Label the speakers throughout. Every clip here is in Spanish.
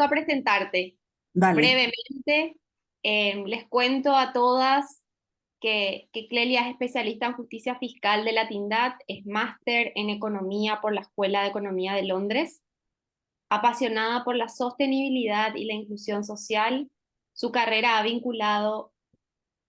Speaker 1: a presentarte
Speaker 2: Dale.
Speaker 1: brevemente. Les cuento a todas que Clelia es especialista en justicia fiscal de la Tindad, es máster en economía por la Escuela de Economía de Londres, apasionada por la sostenibilidad y la inclusión social. Su carrera ha vinculado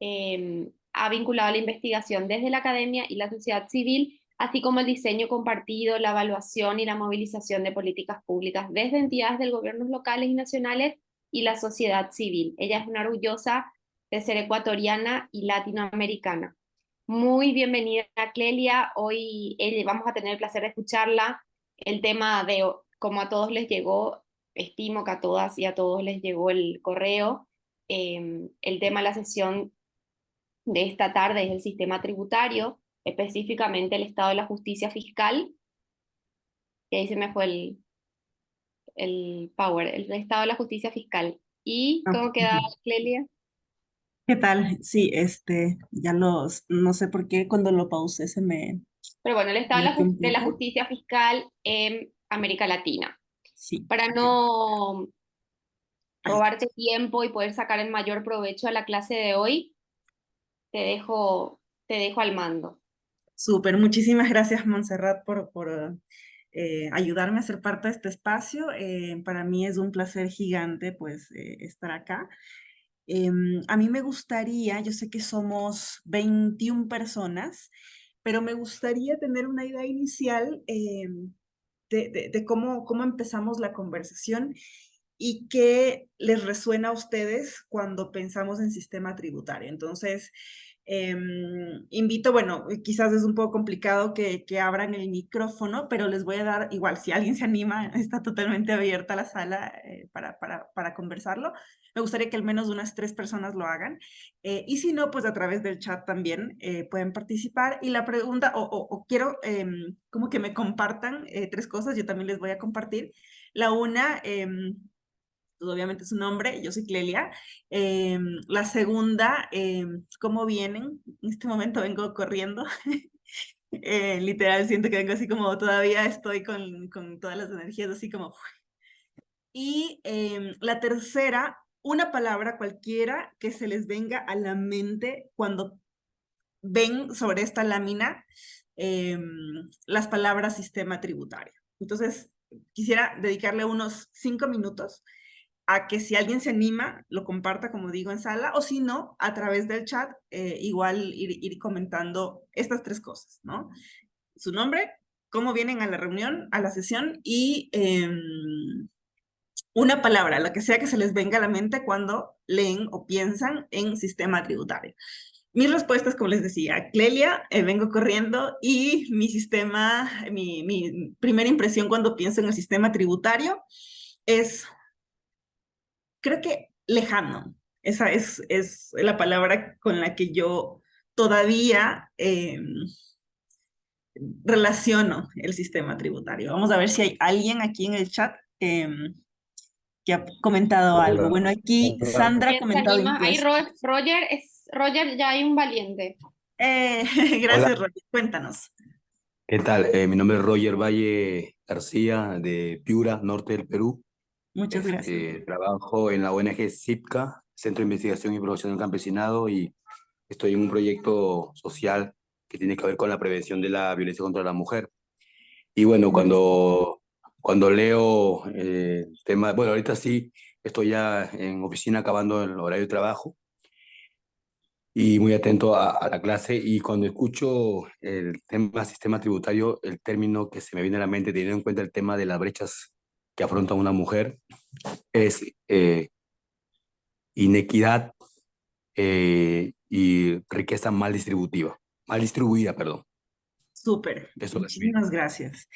Speaker 1: la investigación desde la academia y la sociedad civil, así como el diseño compartido, la evaluación y la movilización de políticas públicas desde entidades del gobiernos locales y nacionales y la sociedad civil. Ella es una orgullosa de ser ecuatoriana y latinoamericana. Muy bienvenida, Clelia. Hoy vamos a tener el placer de escucharla. El tema de, como a todos les llegó, estimo que a todas y a todos les llegó el correo. El tema de la sesión de esta tarde es el sistema tributario, específicamente el estado de la justicia fiscal, y ahí se me fue el power, el estado de la justicia fiscal. ¿Y
Speaker 2: Ah,
Speaker 1: cómo queda,
Speaker 2: ujú.
Speaker 1: Clelia?
Speaker 2: ¿Qué tal? Sí, no sé por qué cuando lo pausé se
Speaker 1: Pero bueno, el estado
Speaker 2: me fue un
Speaker 1: de la
Speaker 2: poco.
Speaker 1: justicia fiscal en América Latina.
Speaker 2: Sí,
Speaker 1: Para
Speaker 2: ok.
Speaker 1: no
Speaker 2: Ahí está.
Speaker 1: robarte tiempo y poder sacar el mayor provecho a la clase de hoy, te dejo al mando.
Speaker 2: Súper, muchísimas gracias, Montserrat, por ayudarme a ser parte de este espacio. Para mí es un placer gigante, pues, estar acá. A mí me gustaría, yo sé que somos 21 personas, pero me gustaría tener una idea inicial de cómo empezamos la conversación y qué les resuena a ustedes cuando pensamos en sistema tributario. Entonces, invito, bueno, quizás es un poco complicado que abran el micrófono, pero les voy a dar, igual, si alguien se anima, está totalmente abierta la sala para conversarlo. Me gustaría que al menos unas 3 personas lo hagan. Y si no, pues a través del chat también pueden participar. Y la pregunta, o quiero como que me compartan 3 cosas, yo también les voy a compartir. La una, pues obviamente su nombre, yo soy Clelia. La segunda, ¿cómo vienen? En este momento vengo corriendo. Literal, siento que vengo así como todavía estoy con todas las energías, así como. Y la tercera, una palabra cualquiera que se les venga a la mente cuando ven sobre esta lámina em, las palabras sistema tributario. Entonces, quisiera dedicarle unos 5 minutos a que si alguien se anima, lo comparta, como digo, en sala, o si no, a través del chat, igual ir comentando estas 3 cosas, ¿no? Su nombre, cómo vienen a la reunión, a la sesión y una palabra, lo que sea que se les venga a la mente cuando leen o piensan en sistema tributario. Mis respuestas, como les decía, Clelia, vengo corriendo y mi primera impresión cuando pienso en el sistema tributario es, creo que lejano. Esa es la palabra con la que yo todavía relaciono el sistema tributario. Vamos a ver si hay alguien aquí en el chat que ha comentado algo.
Speaker 3: Hola,
Speaker 2: Bueno, aquí
Speaker 3: hola.
Speaker 2: Sandra ha
Speaker 1: ¿Quién se
Speaker 2: comentado
Speaker 1: anima? Ahí
Speaker 2: impuestos.
Speaker 1: Roger, ya hay un valiente.
Speaker 2: Eh,
Speaker 3: Hola,
Speaker 2: gracias, Roger. Cuéntanos.
Speaker 3: ¿qué tal? Mi nombre es Roger Valle García de Piura, norte del Perú.
Speaker 2: Muchas gracias.
Speaker 3: Trabajo en la ONG CIPCA, Centro de Investigación y Promoción del Campesinado, y estoy en un proyecto social que tiene que ver con la prevención de la violencia contra la mujer. Y bueno, cuando leo el tema, bueno, ahorita sí estoy ya en oficina acabando el horario de trabajo y muy atento a la clase. Y cuando escucho el tema sistema tributario, el término que se me viene a la mente, teniendo en cuenta el tema de las brechas que afronta una mujer, es inequidad y riqueza mal distribuida, perdón.
Speaker 2: Súper.
Speaker 3: Eso es bien.
Speaker 2: Muchísimas gracias.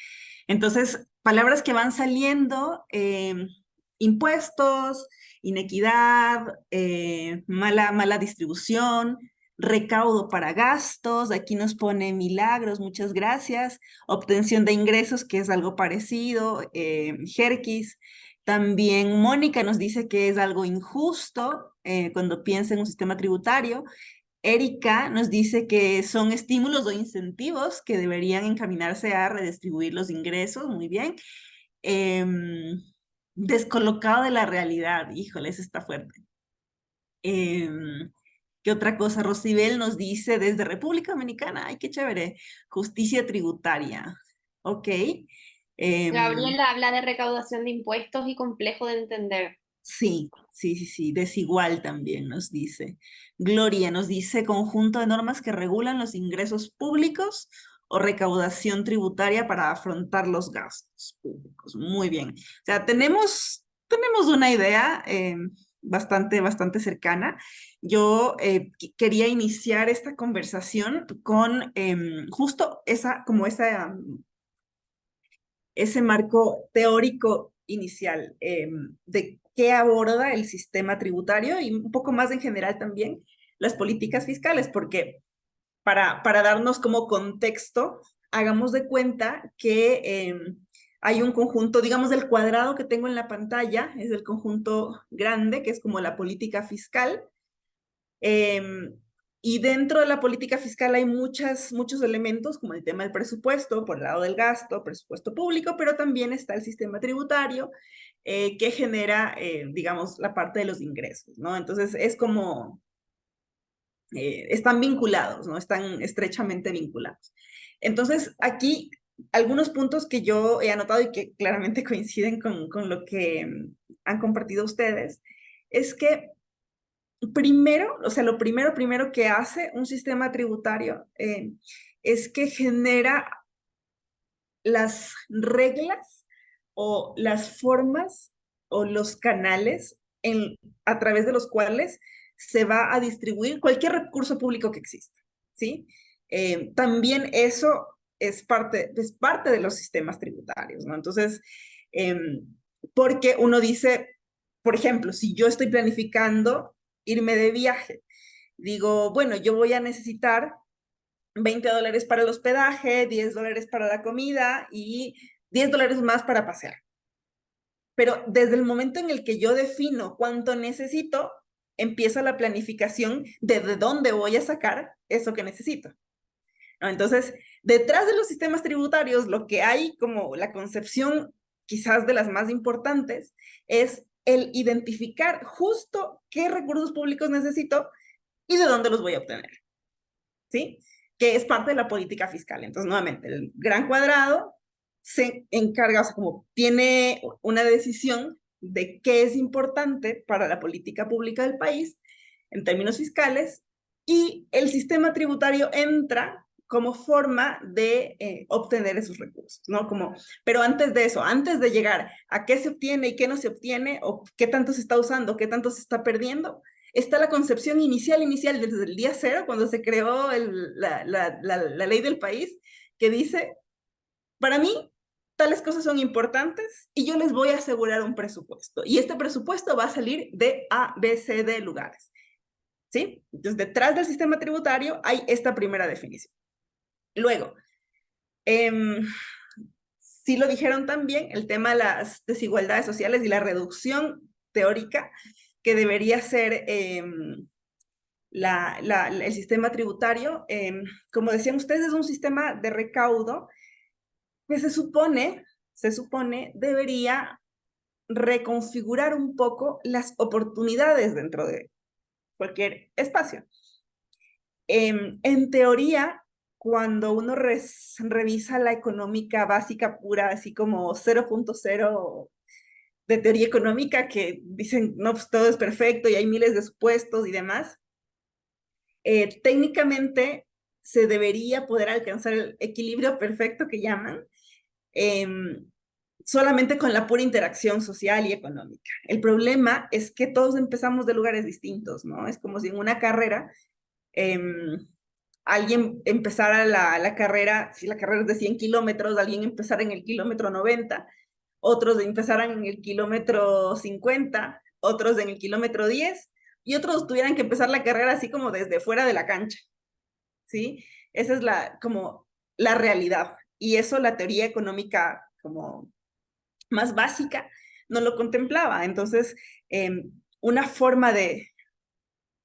Speaker 2: Entonces, palabras que van saliendo, impuestos, inequidad, mala distribución, recaudo para gastos, aquí nos pone milagros, muchas gracias, obtención de ingresos, que es algo parecido, Jerkis. También Mónica nos dice que es algo injusto cuando piensa en un sistema tributario. Erika nos dice que son estímulos o incentivos que deberían encaminarse a redistribuir los ingresos. Muy bien. descolocado de la realidad. Híjole, eso está fuerte. ¿Qué otra cosa? Rosibel nos dice desde República Dominicana, ay, qué chévere, justicia tributaria. Ok.
Speaker 1: Gabriela habla de recaudación de impuestos y complejo de entender.
Speaker 2: Sí, sí, sí, sí, desigual también nos dice. Gloria nos dice conjunto de normas que regulan los ingresos públicos o recaudación tributaria para afrontar los gastos públicos. Muy bien. O sea, tenemos una idea bastante cercana. Yo quería iniciar esta conversación con justo ese marco teórico inicial de qué aborda el sistema tributario y un poco más en general también las políticas fiscales, porque para darnos como contexto, hagamos de cuenta que hay un conjunto, digamos, del cuadrado que tengo en la pantalla, es el conjunto grande, que es como la política fiscal. Y dentro de la política fiscal hay muchos elementos, como el tema del presupuesto, por el lado del gasto, presupuesto público, pero también está el sistema tributario que genera, digamos, la parte de los ingresos, ¿no? Entonces es como, están vinculados, ¿no? Están estrechamente vinculados. Entonces aquí algunos puntos que yo he anotado y que claramente coinciden con lo que han compartido ustedes, es que primero, o sea, lo primero que hace un sistema tributario es que genera las reglas o las formas o los canales a través de los cuales se va a distribuir cualquier recurso público que exista, ¿sí? También eso es parte de los sistemas tributarios, ¿no? Entonces, porque uno dice, por ejemplo, si yo estoy planificando irme de viaje, digo, bueno, yo voy a necesitar $20 para el hospedaje, $10 para la comida y $10 más para pasear. Pero desde el momento en el que yo defino cuánto necesito, empieza la planificación de dónde voy a sacar eso que necesito, ¿no? Entonces, detrás de los sistemas tributarios, lo que hay como la concepción quizás de las más importantes es el identificar justo qué recursos públicos necesito y de dónde los voy a obtener, ¿sí? Que es parte de la política fiscal. Entonces, nuevamente, el gran cuadrado se encarga, o sea, como tiene una decisión de qué es importante para la política pública del país en términos fiscales, y el sistema tributario entra como forma de obtener esos recursos, ¿no? Pero antes de eso, antes de llegar a qué se obtiene y qué no se obtiene, o qué tanto se está usando, qué tanto se está perdiendo, está la concepción inicial desde el día cero, cuando se creó la ley del país, que dice, para mí, tales cosas son importantes y yo les voy a asegurar un presupuesto. Y este presupuesto va a salir de A, B, C, D lugares, ¿sí? Entonces, detrás del sistema tributario hay esta primera definición. Luego, sí lo dijeron también, el tema de las desigualdades sociales y la reducción teórica que debería ser el sistema tributario. Como decían ustedes, es un sistema de recaudo que se supone debería reconfigurar un poco las oportunidades dentro de cualquier espacio. En teoría, cuando uno revisa la económica básica pura, así como 0.0 de teoría económica, que dicen, no, pues todo es perfecto y hay miles de supuestos y demás, técnicamente se debería poder alcanzar el equilibrio perfecto que llaman, solamente con la pura interacción social y económica. El problema es que todos empezamos de lugares distintos, ¿no? Es como si en una carrera alguien empezara la carrera, si la carrera es de 100 kilómetros, alguien empezara en el kilómetro 90, otros empezaran en el kilómetro 50, otros en el kilómetro 10, y otros tuvieran que empezar la carrera así como desde fuera de la cancha, ¿sí? Esa es como la realidad. Y eso la teoría económica como más básica no lo contemplaba. Entonces, una forma de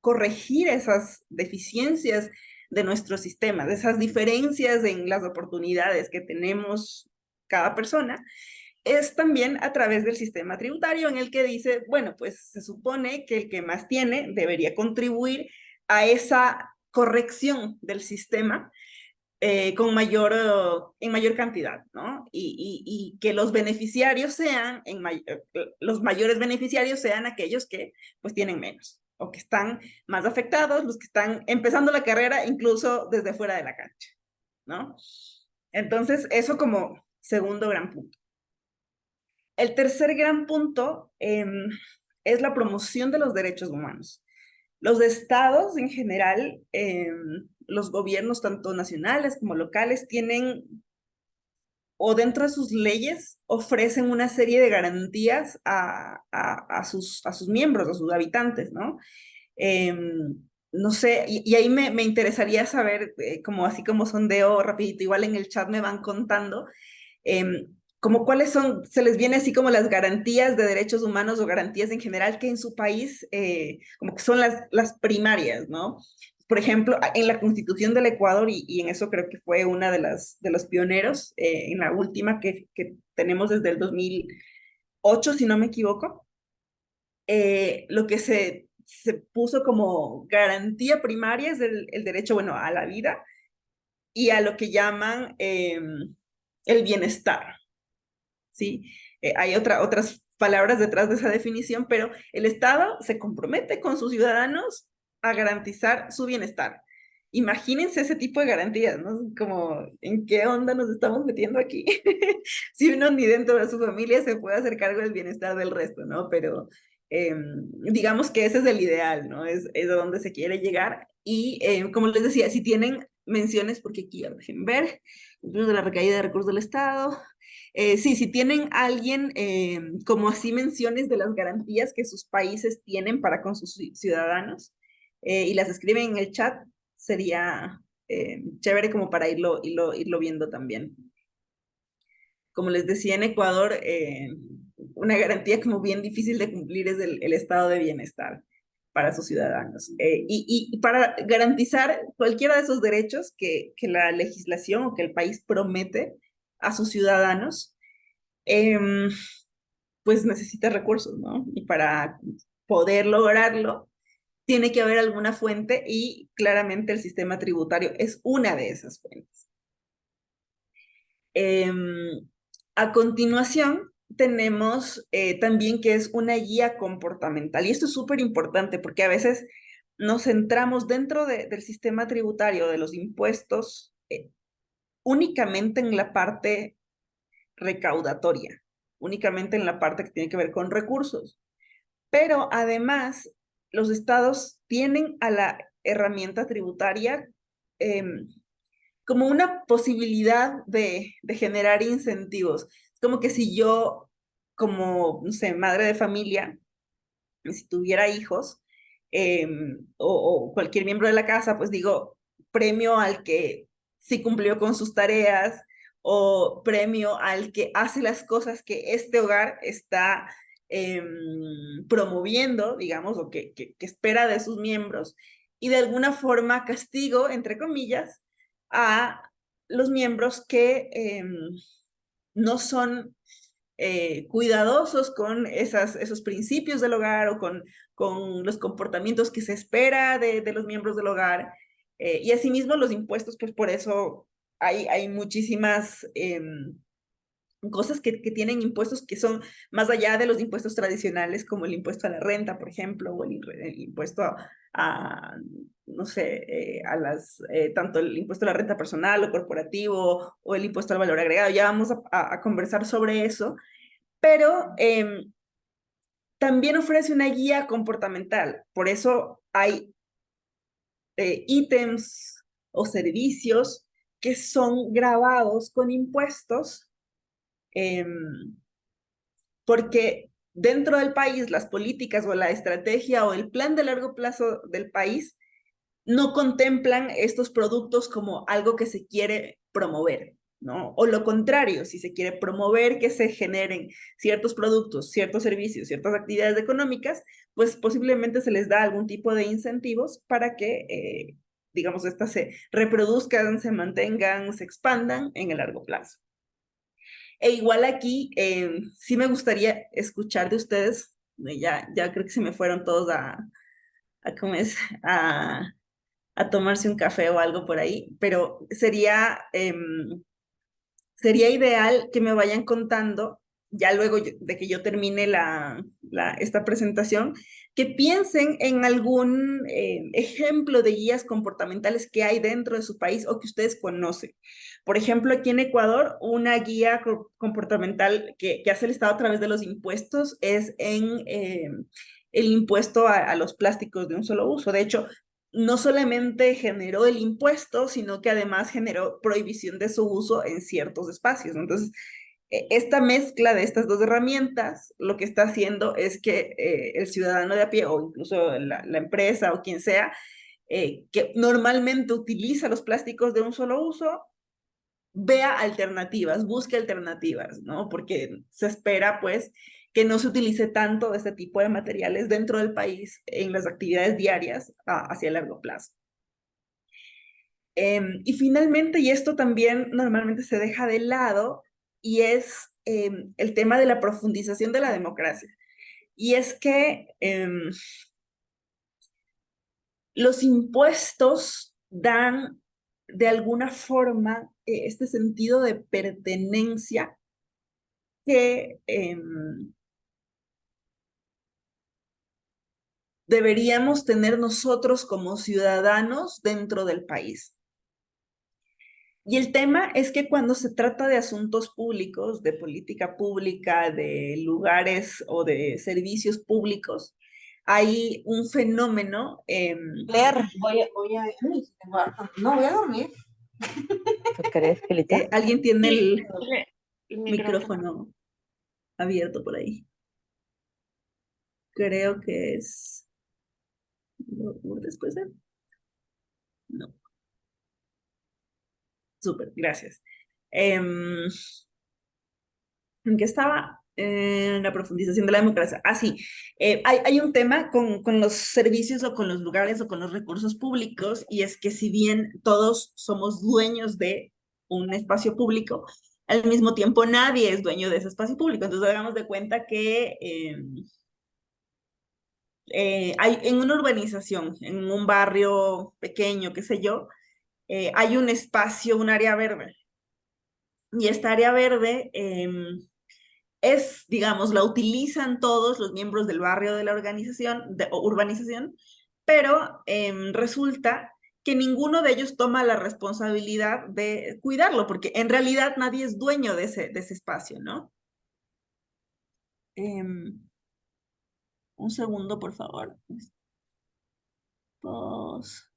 Speaker 2: corregir esas deficiencias de nuestro sistema, de esas diferencias en las oportunidades que tenemos cada persona, es también a través del sistema tributario en el que dice, bueno, pues se supone que el que más tiene debería contribuir a esa corrección del sistema con en mayor cantidad, ¿no? Y que los beneficiarios sean, los mayores beneficiarios sean aquellos que pues tienen menos o que están más afectados, los que están empezando la carrera incluso desde fuera de la cancha, ¿no? Entonces, eso como segundo gran punto. El tercer gran punto es la promoción de los derechos humanos. Los estados en general, los gobiernos tanto nacionales como locales tienen, o dentro de sus leyes, ofrecen una serie de garantías a sus miembros, a sus habitantes, ¿no? No sé, y ahí me interesaría saber, como así como sondeo rapidito, igual en el chat me van contando, como cuáles son, se les viene así como las garantías de derechos humanos o garantías en general que en su país como que son las primarias, ¿no? Por ejemplo, en la Constitución del Ecuador, y en eso creo que fue una de los pioneros, en la última que tenemos desde el 2008, si no me equivoco, lo que se puso como garantía primaria es el derecho, bueno, a la vida y a lo que llaman el bienestar, ¿sí? Hay otras palabras detrás de esa definición, pero el Estado se compromete con sus ciudadanos a garantizar su bienestar. Imagínense ese tipo de garantías, ¿no? Como, ¿en qué onda nos estamos metiendo aquí? Si uno ni dentro de su familia se puede hacer cargo del bienestar del resto, ¿no? Pero digamos que ese es el ideal, ¿no? Es a donde se quiere llegar. Y como les decía, si tienen menciones, porque aquí, ya dejen ver, de la recaída de recursos del Estado, sí, si tienen alguien, como así menciones de las garantías que sus países tienen para con sus ciudadanos, y las escriben en el chat, sería chévere como para irlo viendo también. Como les decía, en Ecuador, una garantía como bien difícil de cumplir es el estado de bienestar para sus ciudadanos. Y para garantizar cualquiera de esos derechos que la legislación o que el país promete a sus ciudadanos, pues necesita recursos, ¿no? Y para poder lograrlo, tiene que haber alguna fuente y claramente el sistema tributario es una de esas fuentes. A continuación, tenemos también que es una guía comportamental. Y esto es súper importante porque a veces nos centramos dentro del sistema tributario, de los impuestos, únicamente en la parte recaudatoria, únicamente en la parte que tiene que ver con recursos. Pero además, los estados tienen a la herramienta tributaria como una posibilidad de generar incentivos. Es como que si yo, como, no sé, madre de familia, si tuviera hijos, o cualquier miembro de la casa, pues digo, premio al que sí cumplió con sus tareas, o premio al que hace las cosas que este hogar está promoviendo, digamos, o que espera de sus miembros, y de alguna forma castigo, entre comillas, a los miembros que no son cuidadosos con esos principios del hogar o con los comportamientos que se espera de los miembros del hogar. Y asimismo los impuestos, pues por eso hay muchísimas cosas que tienen impuestos que son más allá de los impuestos tradicionales, como el impuesto a la renta, por ejemplo, o el impuesto no sé, tanto el impuesto a la renta personal o corporativo, o el impuesto al valor agregado. Ya vamos a conversar sobre eso, pero también ofrece una guía comportamental. Por eso hay ítems o servicios que son grabados con impuestos, porque dentro del país las políticas o la estrategia o el plan de largo plazo del país no contemplan estos productos como algo que se quiere promover, ¿no? O lo contrario, si se quiere promover que se generen ciertos productos, ciertos servicios, ciertas actividades económicas, pues posiblemente se les da algún tipo de incentivos para que, digamos, estas se reproduzcan, se mantengan, se expandan en el largo plazo. E igual aquí, sí me gustaría escuchar de ustedes, ya creo que se me fueron todos ¿cómo es? A tomarse un café o algo por ahí, pero sería ideal que me vayan contando, ya luego de que yo termine esta presentación, que piensen en algún ejemplo de guías comportamentales que hay dentro de su país o que ustedes conocen. Por ejemplo, aquí en Ecuador, una guía comportamental que hace el Estado a través de los impuestos es en el impuesto a los plásticos de un solo uso. De hecho, no solamente generó el impuesto, sino que además generó prohibición de su uso en ciertos espacios. Entonces, esta mezcla de estas dos herramientas lo que está haciendo es que el ciudadano de a pie o incluso la empresa o quien sea, que normalmente utiliza los plásticos de un solo uso, vea alternativas, busque alternativas, ¿no? Porque se espera, pues, que no se utilice tanto de este tipo de materiales dentro del país en las actividades diarias hacia largo plazo. Y finalmente, y esto también normalmente se deja de lado, y es el tema de la profundización de la democracia. Y es que los impuestos dan de alguna forma este sentido de pertenencia que deberíamos tener nosotros como ciudadanos dentro del país. Y el tema es que cuando se trata de asuntos públicos, de política pública, de lugares o de servicios públicos, hay un fenómeno.
Speaker 4: Leer, no voy a dormir. ¿Tú crees, Felita?
Speaker 2: ¿Alguien tiene
Speaker 1: Sí,
Speaker 2: el micrófono abierto por ahí? Creo que es... ¿Después de? No. Súper, gracias. ¿En qué estaba? En la profundización de la democracia. Ah, sí. Hay un tema con los servicios o con los lugares o con los recursos públicos, y es que si bien todos somos dueños de un espacio público, al mismo tiempo nadie es dueño de ese espacio público. Entonces hagamos de cuenta que hay en una urbanización, en un barrio pequeño, qué sé yo, hay un espacio, un área verde. Y esta área verde es, digamos, la utilizan todos los miembros del barrio de la organización, o urbanización, pero resulta que ninguno de ellos toma la responsabilidad de cuidarlo, porque en realidad nadie es dueño de ese espacio, ¿no? Un segundo, por favor. Pause.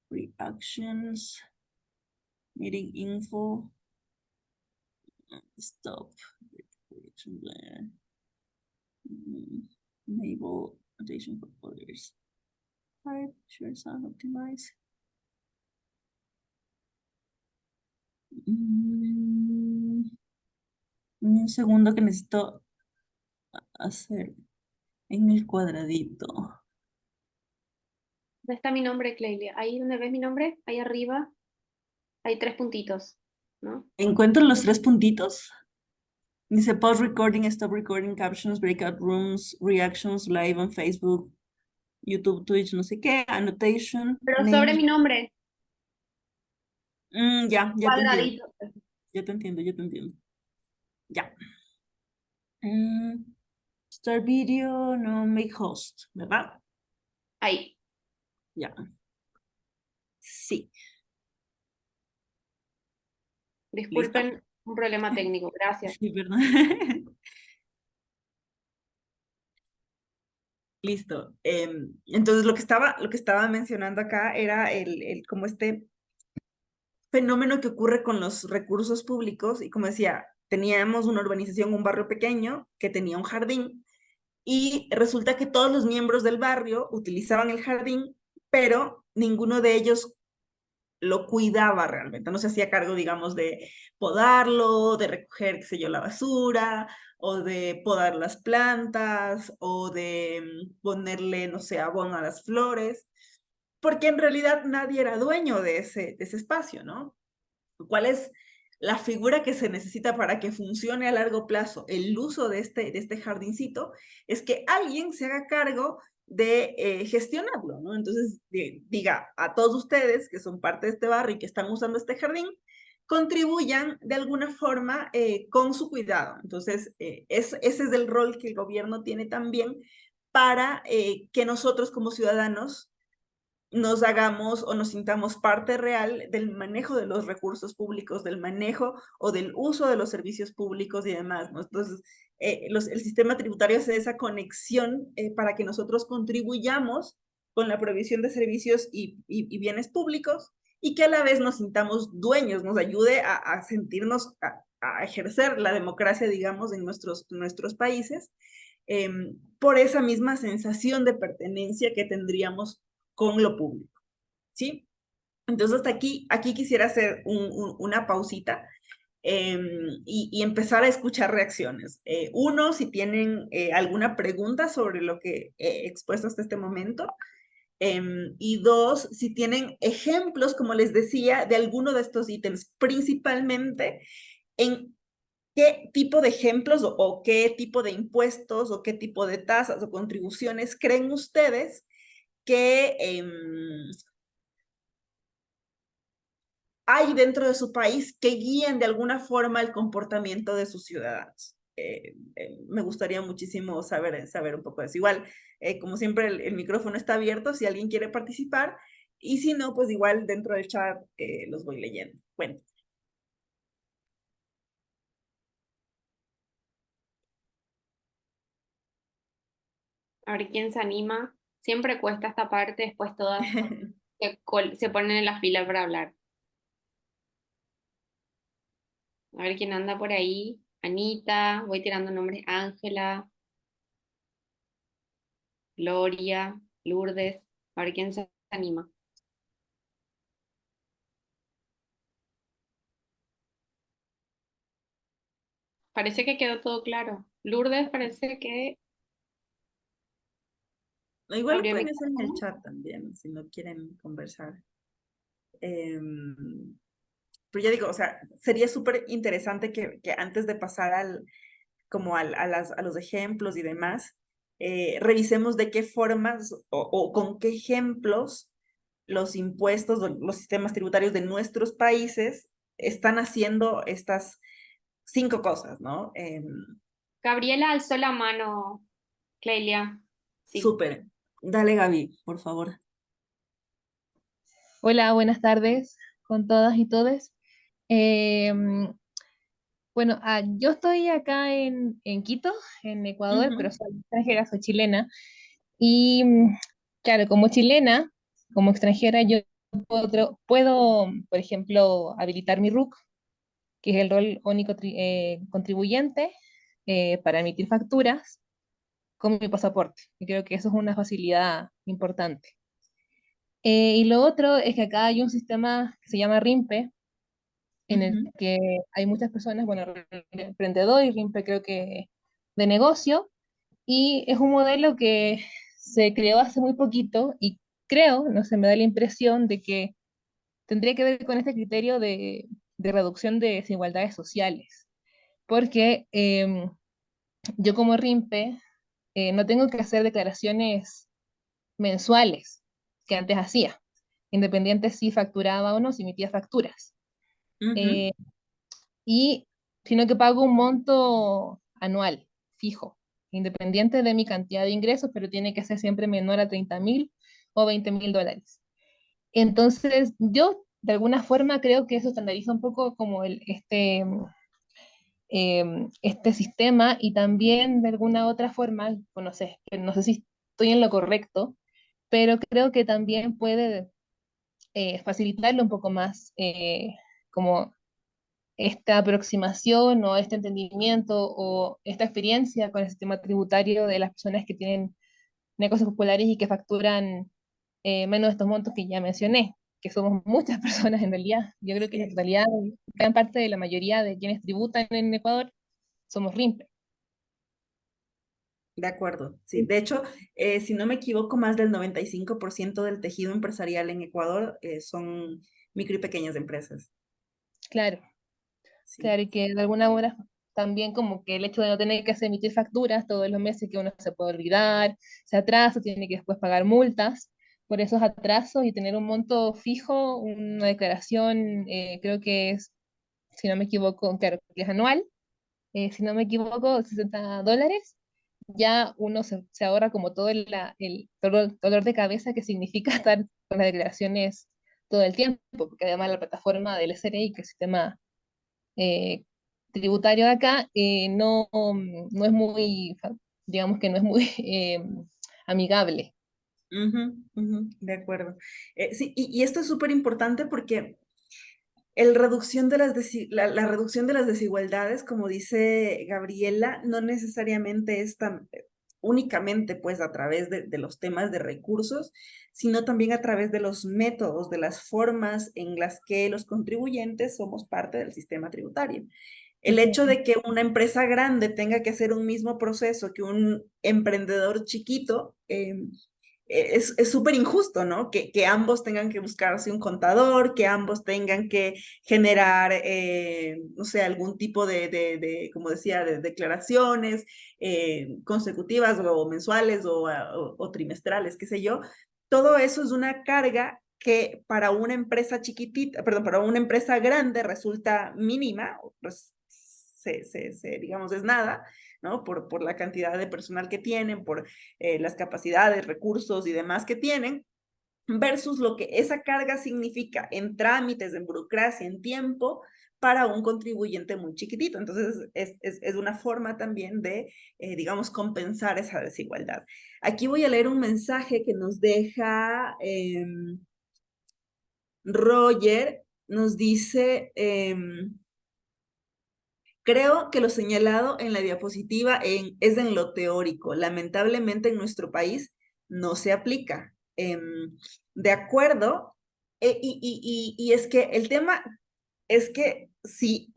Speaker 2: Reactions. Meeting info. Stop. Enable annotation for others. Type, share sound, optimize. Un segundo que necesito hacer en el cuadradito.
Speaker 1: ¿Dónde está mi nombre, Cleilia? Ahí donde ves mi nombre, ahí arriba, hay 3 puntitos, ¿no?
Speaker 2: Encuentro los 3 puntitos. Dice pause recording, stop recording, captions, breakout rooms, reactions, live on Facebook, YouTube, Twitch, no sé qué, annotation.
Speaker 1: Pero sobre mi nombre.
Speaker 2: Ya te entiendo.
Speaker 1: Cuadradito.
Speaker 2: Ya te entiendo. Ya. Start video, no make host, ¿verdad?
Speaker 1: Ahí.
Speaker 2: Ya. Sí.
Speaker 1: Disculpen un problema técnico. Gracias.
Speaker 2: Sí, ¿verdad? Listo. Entonces, lo que estaba mencionando acá era como este fenómeno que ocurre con los recursos públicos. Y como decía, teníamos una urbanización, un barrio pequeño que tenía un jardín, y resulta que todos los miembros del barrio utilizaban el jardín, pero ninguno de ellos lo cuidaba realmente, no se hacía cargo, digamos, de podarlo, de recoger, qué sé yo, la basura, o de podar las plantas, o de ponerle, no sé, abono a las flores, porque en realidad nadie era dueño de ese espacio, ¿no? Lo cual es la figura que se necesita para que funcione a largo plazo el uso de este jardincito es que alguien se haga cargo de gestionarlo, ¿no? Entonces, diga a todos ustedes que son parte de este barrio y que están usando este jardín, contribuyan de alguna forma con su cuidado. Entonces, ese es el rol que el gobierno tiene también para que nosotros como ciudadanos nos hagamos o nos sintamos parte real del manejo de los recursos públicos, del manejo o del uso de los servicios públicos y demás, ¿no? Entonces, el sistema tributario hace esa conexión para que nosotros contribuyamos con la provisión de servicios y bienes públicos y que a la vez nos sintamos dueños, nos ayude a sentirnos, a ejercer la democracia, digamos, en nuestros países, por esa misma sensación de pertenencia que tendríamos con lo público, ¿sí? Entonces, hasta aquí quisiera hacer una pausita y empezar a escuchar reacciones. Uno, si tienen alguna pregunta sobre lo que he expuesto hasta este momento. Y dos, si tienen ejemplos, como les decía, de alguno de estos ítems, principalmente en qué tipo de ejemplos o qué tipo de impuestos o qué tipo de tasas o contribuciones creen ustedes que hay dentro de su país que guíen de alguna forma el comportamiento de sus ciudadanos. Me gustaría muchísimo saber un poco de eso. Igual, como siempre, el micrófono está abierto si alguien quiere participar, y si no, pues igual dentro del chat los voy leyendo. Bueno.
Speaker 1: A ver quién se anima. Siempre cuesta esta parte, después todas se ponen en la fila para hablar. A ver quién anda por ahí. Anita, voy tirando nombres. Ángela, Gloria, Lourdes. A ver quién se anima. Parece que quedó todo claro. Lourdes parece que
Speaker 2: Igual lo
Speaker 1: abrió
Speaker 2: pueden hacer en el
Speaker 1: micrófono.
Speaker 2: chat también, si no quieren conversar. Pero ya digo, o sea, sería súper interesante que antes de pasar a los ejemplos y demás, revisemos de qué formas o con qué ejemplos los impuestos, los sistemas tributarios de nuestros países están haciendo estas 5 cosas, ¿no?
Speaker 1: Gabriela alzó la mano, Clelia. Sí.
Speaker 2: Súper. Dale, Gaby, por favor.
Speaker 5: Hola, buenas tardes con todas y todes. Em, bueno, yo estoy acá en Quito, en Ecuador, pero soy extranjera, soy chilena. Y claro, como chilena, como extranjera, yo puedo, por ejemplo, habilitar mi RUC, que es el rol único contribuyente, para emitir facturas con mi pasaporte. Y creo que eso es una facilidad importante. Y lo otro es que acá hay un sistema que se llama RIMPE, en el que hay muchas personas, bueno, emprendedor y RIMPE creo que de negocio, y es un modelo que se creó hace muy poquito y creo, no sé, me da la impresión de que tendría que ver con este criterio de reducción de desigualdades sociales, porque yo como RIMPE no tengo que hacer declaraciones mensuales que antes hacía, independiente si facturaba o no, si emitía facturas. Eh, y sino que pago un monto anual, fijo, independiente de mi cantidad de ingresos, pero tiene que ser siempre menor a 30.000 o 20.000 dólares. Entonces, yo de alguna forma creo que eso estandariza un poco como este sistema, y también de alguna otra forma, pues no sé si estoy en lo correcto, pero creo que también puede facilitarle un poco más como esta aproximación o este entendimiento o esta experiencia con el sistema tributario de las personas que tienen negocios populares y que facturan menos de estos montos que ya mencioné, que somos muchas personas en realidad. Yo creo que la totalidad, gran parte de la mayoría de quienes tributan en Ecuador somos RIMPE.
Speaker 2: De acuerdo, sí. De hecho, si no me equivoco, más del 95% del tejido empresarial en Ecuador son micro y pequeñas empresas.
Speaker 5: Claro.
Speaker 2: Sí.
Speaker 5: Claro, y que de alguna manera también como que el hecho de no tener que hacer emitir facturas todos los meses que uno se puede olvidar, se atrasa, tiene que después pagar multas por esos atrasos y tener un monto fijo, una declaración, creo que es, si no me equivoco, claro, que es anual, si no me equivoco, $60, ya uno se ahorra como todo el dolor de cabeza que significa estar con las declaraciones todo el tiempo, porque además la plataforma del SRI, que es el sistema eh, tributario de acá, no es muy, digamos que no es muy amigable.
Speaker 2: De acuerdo. Sí, y esto es súper importante porque el reducción de la reducción de las desigualdades, como dice Gabriela, no necesariamente es únicamente pues a través de los temas de recursos, sino también a través de los métodos, de las formas en las que los contribuyentes somos parte del sistema tributario. El hecho de que una empresa grande tenga que hacer un mismo proceso que un emprendedor chiquito, es súper injusto, ¿no? Que ambos tengan que buscarse un contador, que ambos tengan que generar, no sé, algún tipo como decía, de declaraciones consecutivas o mensuales o trimestrales, qué sé yo. Todo eso es una carga que para una empresa chiquitita, perdón, para una empresa grande resulta mínima, pues digamos, es nada, ¿no? Por la cantidad de personal que tienen, por las capacidades, recursos y demás que tienen, versus lo que esa carga significa en trámites, en burocracia, en tiempo, para un contribuyente muy chiquitito. Entonces, es una forma también de, digamos, compensar esa desigualdad. Aquí voy a leer un mensaje que nos deja Roger, nos dice... Creo que lo señalado en la diapositiva es en lo teórico. Lamentablemente en nuestro país no se aplica. De acuerdo, y es que el tema es que si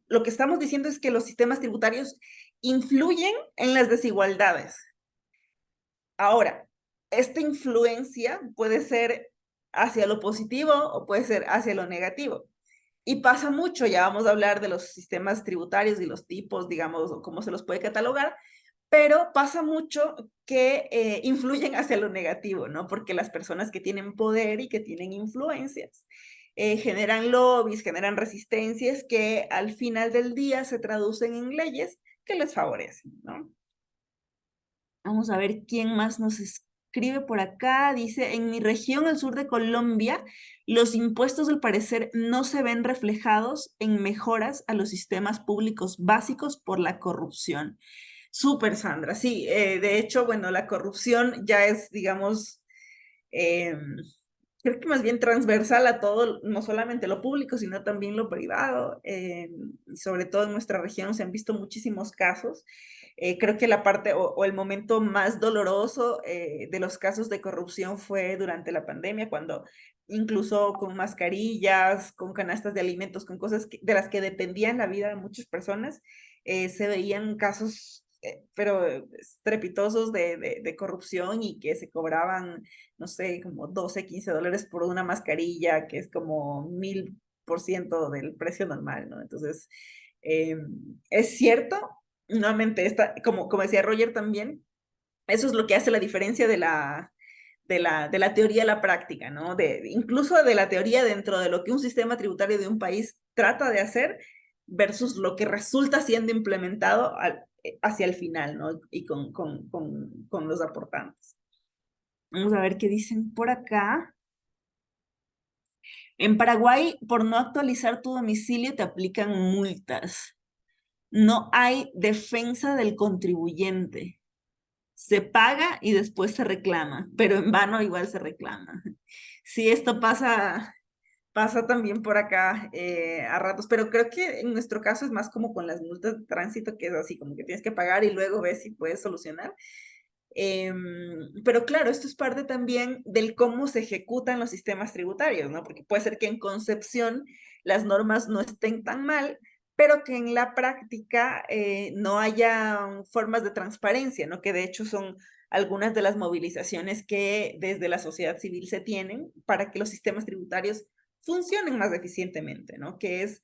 Speaker 2: lo que estamos diciendo es que los sistemas tributarios influyen en las desigualdades. Ahora, esta influencia puede ser hacia lo positivo o puede ser hacia lo negativo. Y pasa mucho, ya vamos a hablar de los sistemas tributarios y los tipos, digamos, o cómo se los puede catalogar, pero pasa mucho que influyen hacia lo negativo, ¿no? Porque las personas que tienen poder y que tienen influencias generan lobbies, generan resistencias que al final del día se traducen en leyes que les favorecen, ¿no? Vamos a ver quién más nos escribe por acá. Dice, en mi región, al sur de Colombia, los impuestos al parecer no se ven reflejados en mejoras a los sistemas públicos básicos por la corrupción. Súper, Sandra. Sí, de hecho, bueno, la corrupción ya es, digamos, creo que más bien transversal a todo, no solamente lo público, sino también lo privado. Sobre todo en nuestra región se han visto muchísimos casos. Creo que la parte o el momento más doloroso de los casos de corrupción fue durante la pandemia, cuando incluso con mascarillas, con canastas de alimentos, con cosas de las que dependían la vida de muchas personas, se veían casos, pero estrepitosos de corrupción y que se cobraban, no sé, como 12, $15 por una mascarilla, que es como 1000% del precio normal, ¿no? Entonces, es cierto, nuevamente, como decía Roger también, eso es lo que hace la diferencia de la teoría a la práctica, ¿no? Incluso de la teoría dentro de lo que un sistema tributario de un país trata de hacer versus lo que resulta siendo implementado hacia el final, ¿no? Y con los aportantes. Vamos a ver qué dicen por acá. En Paraguay, por no actualizar tu domicilio, te aplican multas. No hay defensa del contribuyente. Se paga y después se reclama, pero en vano igual se reclama. Sí, esto pasa también por acá a ratos, pero creo que en nuestro caso es más como con las multas de tránsito, que es así, como que tienes que pagar y luego ves si puedes solucionar. Pero claro, esto es parte también del cómo se ejecutan los sistemas tributarios, ¿no? Porque puede ser que en concepción las normas no estén tan mal, pero que en la práctica no haya formas de transparencia, ¿no? Que de hecho son algunas de las movilizaciones que desde la sociedad civil se tienen para que los sistemas tributarios funcionen más eficientemente, ¿no? Que es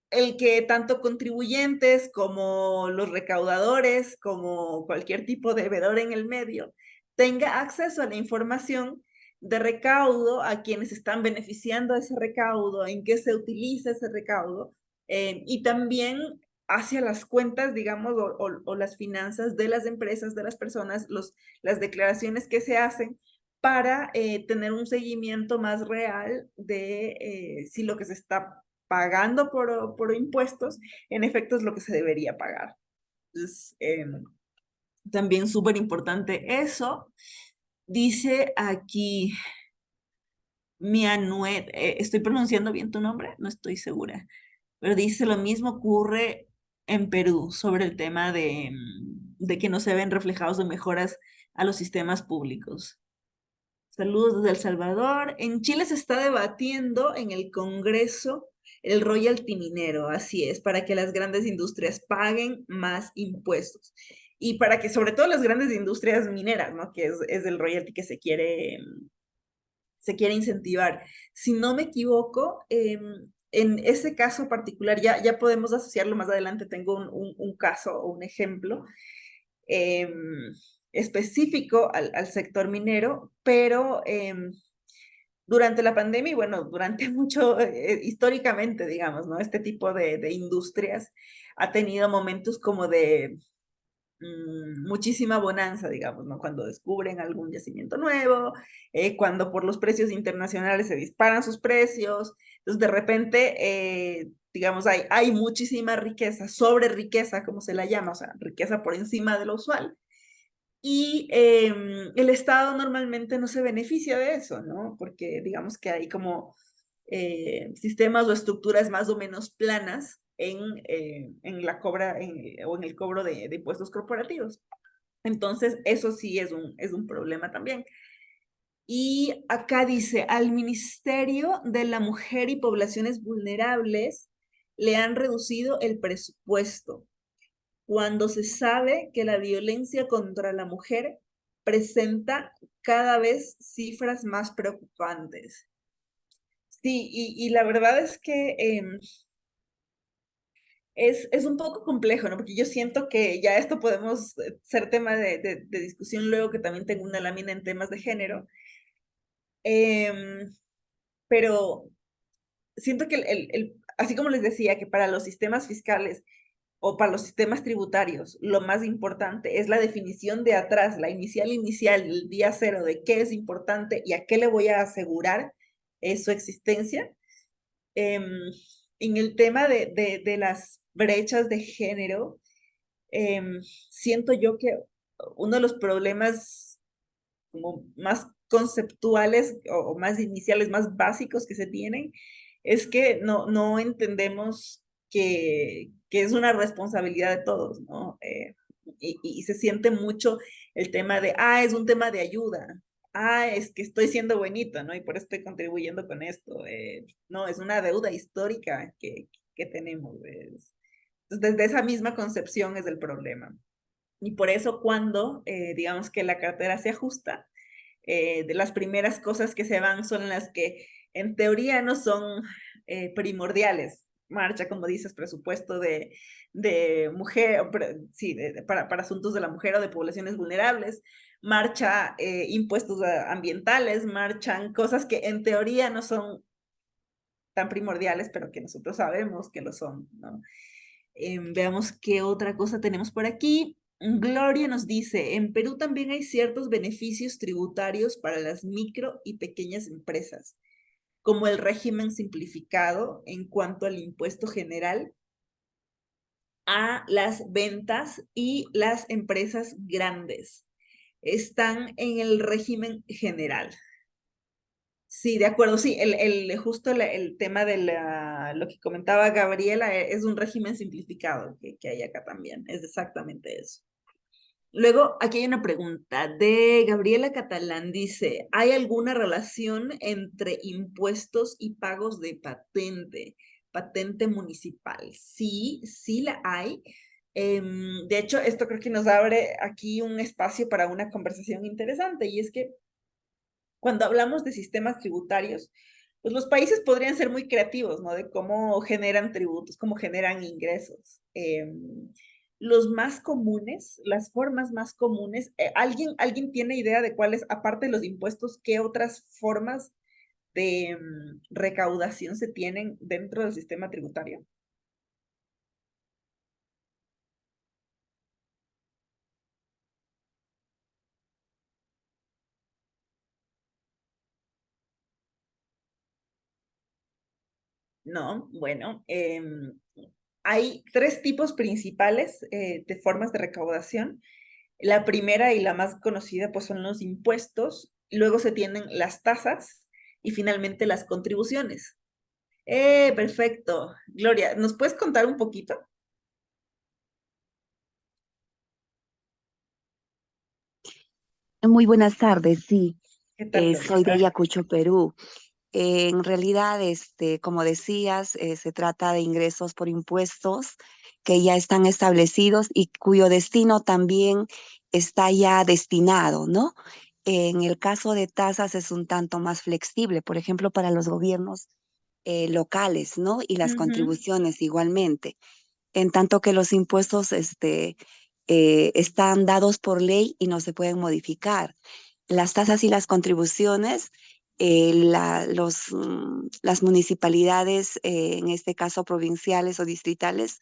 Speaker 2: el que tanto contribuyentes como los recaudadores, como cualquier tipo de deudor en el medio, tenga acceso a la información de recaudo, a quienes están beneficiando de ese recaudo, en qué se utiliza ese recaudo, y también hacia las cuentas, digamos, o las finanzas de las empresas, de las personas, las declaraciones que se hacen para tener un seguimiento más real de si lo que se está pagando por impuestos, en efecto es lo que se debería pagar. Entonces, también súper importante eso. Dice aquí, Mianuet, ¿estoy pronunciando bien tu nombre? No estoy segura, pero dice lo mismo ocurre en Perú sobre el tema de que no se ven reflejados de mejoras a los sistemas públicos. Saludos desde El Salvador. En Chile se está debatiendo en el Congreso el royalty minero, así es, para que las grandes industrias paguen más impuestos. Y para que sobre todo las grandes industrias mineras, ¿no? Que es el royalty que se quiere incentivar. Si no me equivoco, en ese caso particular, ya podemos asociarlo más adelante, tengo un caso o un ejemplo específico al sector minero, pero durante la pandemia y bueno, durante mucho, históricamente, digamos, ¿no? Este tipo de industrias ha tenido momentos como de muchísima bonanza, digamos, ¿no? Cuando descubren algún yacimiento nuevo, cuando por los precios internacionales se disparan sus precios, entonces de repente, digamos, hay muchísima riqueza, sobre riqueza, como se la llama, o sea, riqueza por encima de lo usual. Y el Estado normalmente no se beneficia de eso, ¿no? Porque digamos que hay como sistemas o estructuras más o menos planas en la cobra o en el cobro de impuestos corporativos. Entonces, eso sí es un problema también. Y acá dice, al Ministerio de la Mujer y Poblaciones Vulnerables le han reducido el presupuesto cuando se sabe que la violencia contra la mujer presenta cada vez cifras más preocupantes. Sí, y la verdad es que es un poco complejo, ¿no? Porque yo siento que ya esto podemos ser tema de discusión luego, que también tengo una lámina en temas de género. Pero siento que así como les decía, que para los sistemas fiscales o para los sistemas tributarios, lo más importante es la definición de atrás, la inicial, el día cero, de qué es importante y a qué le voy a asegurar su existencia. En el tema de las brechas de género, siento yo que uno de los problemas como más conceptuales o más iniciales, más básicos que se tienen, es que no entendemos que es una responsabilidad de todos, ¿no? Y se siente mucho el tema de, es un tema de ayuda, es que estoy siendo buenito, ¿no? Y por eso estoy contribuyendo con esto. No, es una deuda histórica que tenemos. Entonces, desde esa misma concepción es el problema. Y por eso cuando, digamos que la cartera se ajusta, de las primeras cosas que se van son las que en teoría no son primordiales. Marcha, como dices, presupuesto de mujer, sí, para asuntos de la mujer o de poblaciones vulnerables, marcha impuestos ambientales, marchan cosas que en teoría no son tan primordiales, pero que nosotros sabemos que lo son, ¿no? Veamos qué otra cosa tenemos por aquí. Gloria nos dice, en Perú también hay ciertos beneficios tributarios para las micro y pequeñas empresas, como el régimen simplificado en cuanto al impuesto general a las ventas, y las empresas grandes están en el régimen general. Sí, de acuerdo, sí, justo el tema de lo que comentaba Gabriela es un régimen simplificado que hay acá también, es exactamente eso. Luego, aquí hay una pregunta de Gabriela Catalán, dice, ¿hay alguna relación entre impuestos y pagos de patente municipal? Sí, sí la hay. De hecho, esto creo que nos abre aquí un espacio para una conversación interesante, y es que cuando hablamos de sistemas tributarios, pues los países podrían ser muy creativos, ¿no? De cómo generan tributos, cómo generan ingresos. Los más comunes, las formas más comunes, ¿alguien tiene idea de cuáles, aparte de los impuestos, qué otras formas de recaudación se tienen dentro del sistema tributario? No, bueno, hay tres tipos principales de formas de recaudación. La primera y la más conocida pues son los impuestos, luego se tienen las tasas y finalmente las contribuciones. Perfecto. Gloria, ¿nos puedes contar un poquito?
Speaker 6: Muy buenas tardes, sí.
Speaker 2: ¿Qué tal, Gloria?
Speaker 6: Soy de Ayacucho, Perú. En realidad, como decías, se trata de ingresos por impuestos que ya están establecidos y cuyo destino también está ya destinado, ¿no? En el caso de tasas es un tanto más flexible, por ejemplo, para los gobiernos locales, ¿no? Y las
Speaker 2: Ujú.
Speaker 6: contribuciones igualmente, en tanto que los impuestos están dados por ley y no se pueden modificar. Las tasas y las contribuciones, las municipalidades, en este caso provinciales o distritales,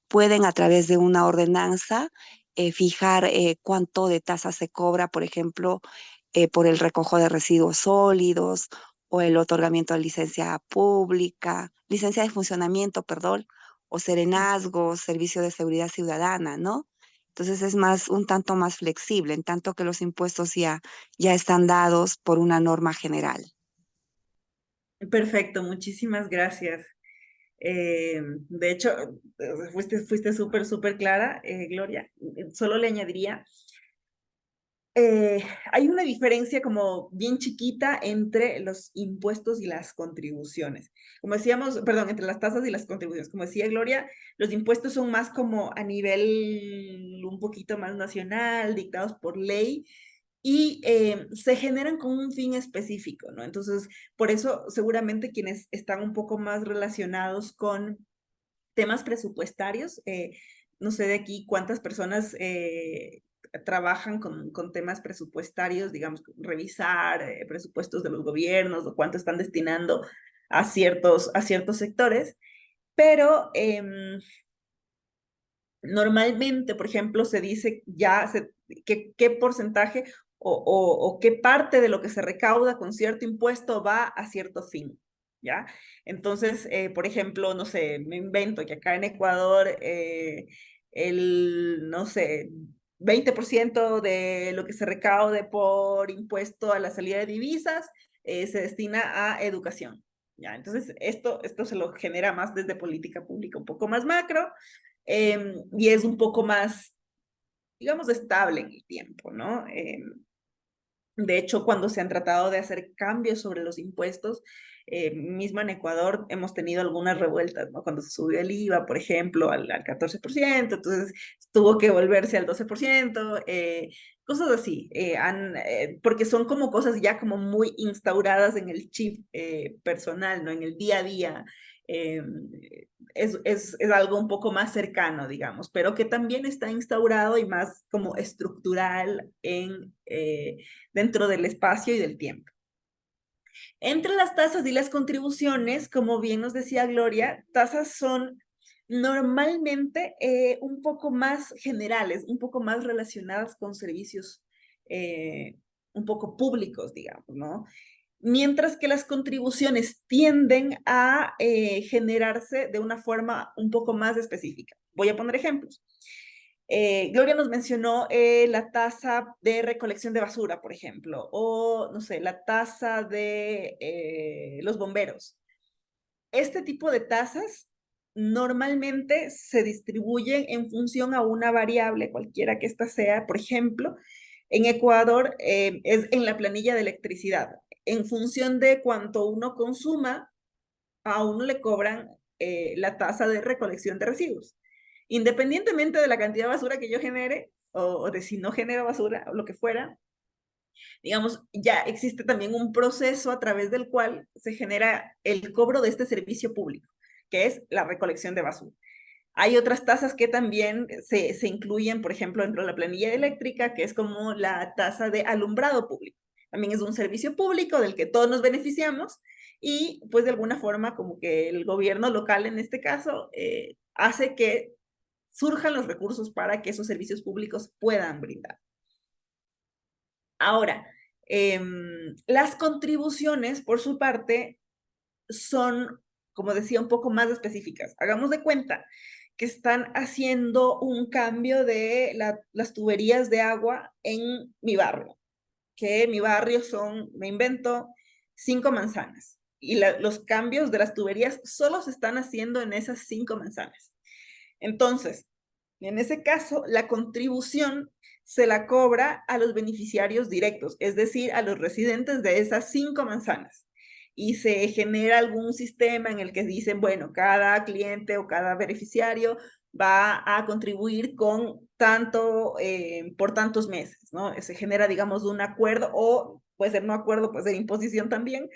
Speaker 6: pueden a través de una ordenanza fijar cuánto de tasa se cobra, por ejemplo, por el recojo de residuos sólidos o el otorgamiento de licencia pública, licencia de funcionamiento, perdón, o serenazgos, servicio de seguridad ciudadana, ¿no? Entonces es más, un tanto más flexible, en tanto que los impuestos ya están dados por una norma general.
Speaker 2: Perfecto, muchísimas gracias. De hecho, fuiste súper, súper clara, Gloria. Solo le añadiría, hay una diferencia como bien chiquita entre los impuestos y las contribuciones. Como decíamos, perdón, entre las tasas y las contribuciones. Como decía Gloria, los impuestos son más como a nivel un poquito más nacional, dictados por ley, y se generan con un fin específico, ¿no? Entonces, por eso seguramente quienes están un poco más relacionados con temas presupuestarios, no sé de aquí cuántas personas trabajan con temas presupuestarios, digamos, revisar presupuestos de los gobiernos o cuánto están destinando a ciertos sectores, pero normalmente, por ejemplo, se dice qué porcentaje o qué parte de lo que se recauda con cierto impuesto va a cierto fin, ¿ya? Entonces, por ejemplo, no sé, me invento que acá en Ecuador no sé, 20% de lo que se recaude por impuesto a la salida de divisas se destina a educación, ¿ya? Entonces, esto se lo genera más desde política pública, un poco más macro, y es un poco más, digamos, estable en el tiempo, ¿no? De hecho, cuando se han tratado de hacer cambios sobre los impuestos, mismo en Ecuador hemos tenido algunas revueltas, ¿no? Cuando se subió el IVA, por ejemplo, al 14%, entonces tuvo que volverse al 12%, cosas así, porque son como cosas ya como muy instauradas en el chip personal, ¿no? En el día a día. eh, es algo un poco más cercano, digamos, pero que también está instaurado y más como estructural dentro del espacio y del tiempo. Entre las tasas y las contribuciones, como bien nos decía Gloria, tasas son normalmente un poco más generales, un poco más relacionadas con servicios un poco públicos, digamos, ¿no? Mientras que las contribuciones tienden a generarse de una forma un poco más específica. Voy a poner ejemplos. Gloria nos mencionó la tasa de recolección de basura, por ejemplo, o, no sé, la tasa de los bomberos. Este tipo de tasas normalmente se distribuyen en función a una variable, cualquiera que ésta sea. Por ejemplo, en Ecuador es en la planilla de electricidad. En función de cuánto uno consuma, a uno le cobran la tasa de recolección de residuos. Independientemente de la cantidad de basura que yo genere o de si no genero basura o lo que fuera, Digamos, ya existe también un proceso a través del cual se genera el cobro de este servicio público, que es la recolección de basura. Hay otras tasas que también se incluyen, por ejemplo, dentro de la planilla eléctrica, que es como la tasa de alumbrado público. También es un servicio público del que todos nos beneficiamos y pues de alguna forma como que el gobierno local en este caso hace que surjan los recursos para que esos servicios públicos puedan brindar. Ahora, las contribuciones, por su parte, son, como decía, un poco más específicas. Hagamos de cuenta que están haciendo un cambio de las tuberías de agua en mi barrio, que mi barrio son, me invento, 5 manzanas. Y los cambios de las tuberías solo se están haciendo en esas 5 manzanas. Entonces, en ese caso, la contribución se la cobra a los beneficiarios directos, es decir, a los residentes de esas 5 manzanas. Y se genera algún sistema en el que dicen, bueno, cada cliente o cada beneficiario va a contribuir con tanto por tantos meses, ¿no? Se genera, digamos, un acuerdo o puede ser no acuerdo, puede ser imposición también,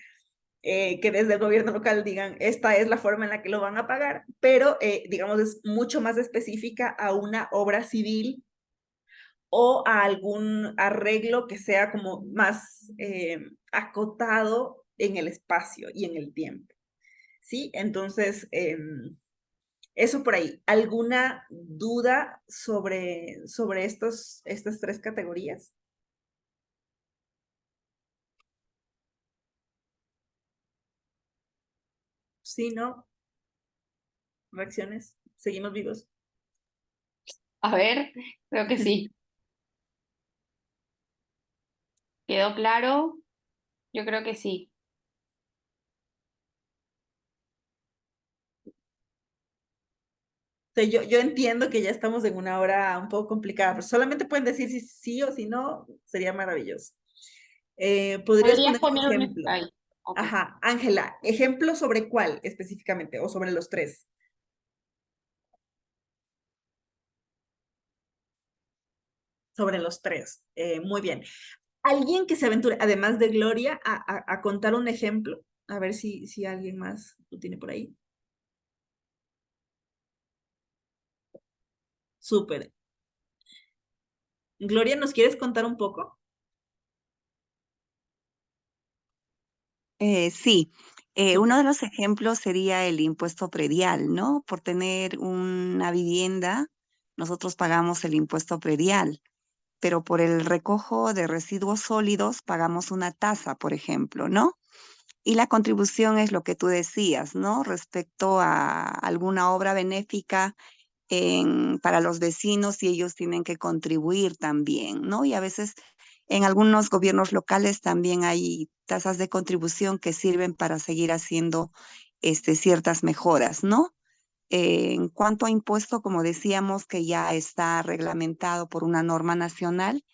Speaker 2: que desde el gobierno local digan, esta es la forma en la que lo van a pagar, pero digamos es mucho más específica a una obra civil o a algún arreglo que sea como más acotado en el espacio y en el tiempo. ¿Sí? Entonces, eso por ahí. ¿Alguna duda sobre estas 3 categorías? ¿Sí, no? ¿Reacciones? ¿Seguimos vivos?
Speaker 1: A ver, creo que sí. ¿Quedó claro? Yo creo que sí.
Speaker 2: Yo entiendo que ya estamos en una hora un poco complicada, pero solamente pueden decir si sí o si no, sería maravilloso. ¿Podrías
Speaker 1: Podrías
Speaker 2: poner un
Speaker 1: poner un
Speaker 2: ejemplo?
Speaker 1: ahí. Ok.
Speaker 2: Ajá, Ángela, ¿ejemplo sobre cuál específicamente o sobre los 3? Sobre los 3. Muy bien. ¿Alguien que se aventure, además de Gloria, a contar un ejemplo? A ver si alguien más lo tiene por ahí. Súper. Gloria, ¿nos quieres contar un poco?
Speaker 6: Sí,
Speaker 2: Súper.
Speaker 6: uno de los ejemplos sería el impuesto predial, ¿no? Por tener una vivienda, nosotros pagamos el impuesto predial, pero por el recojo de residuos sólidos pagamos una tasa, por ejemplo, ¿no? Y la contribución es lo que tú decías, ¿no? Respecto a alguna obra benéfica para los vecinos y ellos tienen que contribuir también, ¿no? Y a veces en algunos gobiernos locales también hay tasas de contribución que sirven para seguir haciendo ciertas mejoras, ¿no? En cuanto a impuesto, como decíamos, que ya está reglamentado por una norma nacional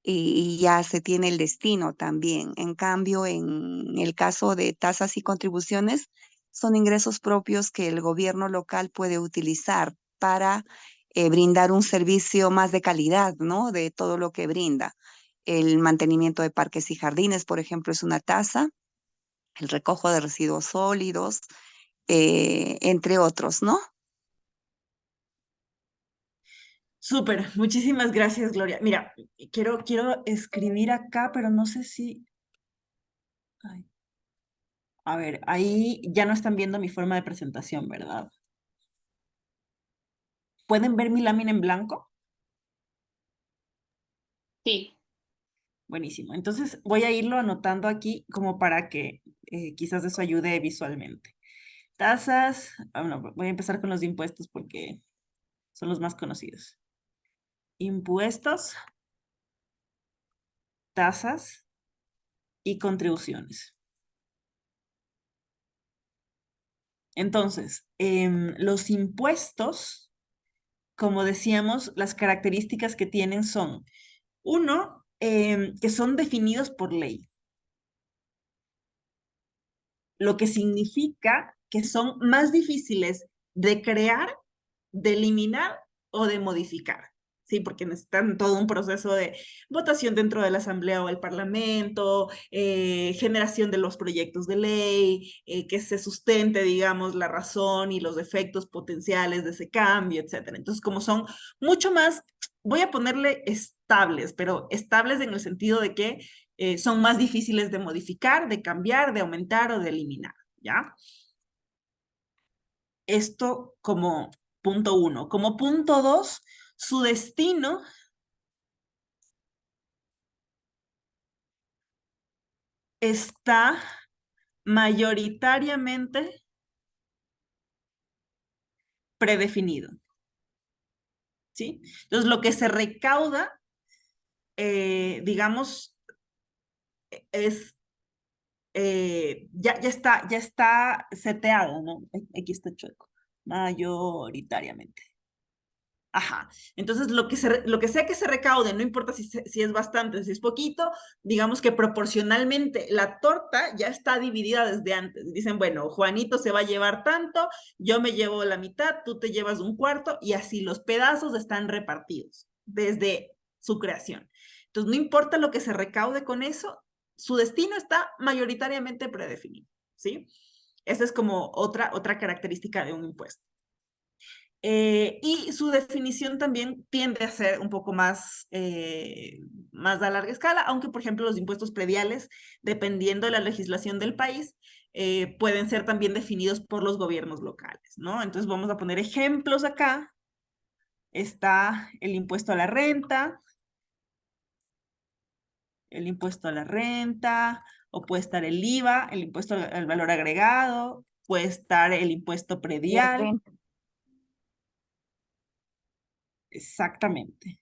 Speaker 6: y ya se tiene el destino también. En cambio, en el caso de tasas y contribuciones, son ingresos propios que el gobierno local puede utilizar para brindar un servicio más de calidad, ¿no? De todo lo que brinda. El mantenimiento de parques y jardines, por ejemplo, es una tasa, el recojo de residuos sólidos, entre otros, ¿no?
Speaker 2: Súper, muchísimas gracias, Gloria. Mira, quiero escribir acá, pero no sé si... Ay. A ver, ahí ya no están viendo mi forma de presentación, ¿verdad? ¿Pueden ver mi lámina en blanco?
Speaker 1: Sí.
Speaker 2: Buenísimo. Entonces voy a irlo anotando aquí como para que quizás eso ayude visualmente. Tasas, bueno, voy a empezar con los impuestos porque son los más conocidos. Impuestos, tasas y contribuciones. Entonces, los impuestos, como decíamos, las características que tienen son, uno, que son definidos por ley, lo que significa que son más difíciles de crear, de eliminar o de modificar, ¿sí? Porque necesitan todo un proceso de votación dentro de la Asamblea o el Parlamento, generación de los proyectos de ley, que se sustente, digamos, la razón y los efectos potenciales de ese cambio, etc. Entonces, como son mucho más, voy a ponerle estables, pero estables en el sentido de que son más difíciles de modificar, de cambiar, de aumentar o de eliminar, ¿ya? Esto como punto 1. Como punto 2, su destino está mayoritariamente predefinido, ¿sí? Entonces, lo que se recauda, digamos, es, ya está seteado, ¿no? Aquí está chueco, mayoritariamente. Ajá, entonces lo que sea que se recaude, no importa si es bastante, si es poquito, digamos que proporcionalmente la torta ya está dividida desde antes. Dicen, bueno, Juanito se va a llevar tanto, yo me llevo la mitad, tú te llevas un cuarto, y así los pedazos están repartidos desde su creación. Entonces, no importa lo que se recaude con eso, su destino está mayoritariamente predefinido, ¿sí? Esa es como otra característica de un impuesto. Y su definición también tiende a ser un poco más a larga escala, aunque, por ejemplo, los impuestos prediales, dependiendo de la legislación del país, pueden ser también definidos por los gobiernos locales, ¿no? Entonces, vamos a poner ejemplos acá. Está el impuesto a la renta, o puede estar el IVA, el impuesto al valor agregado, puede estar el impuesto predial. Exactamente.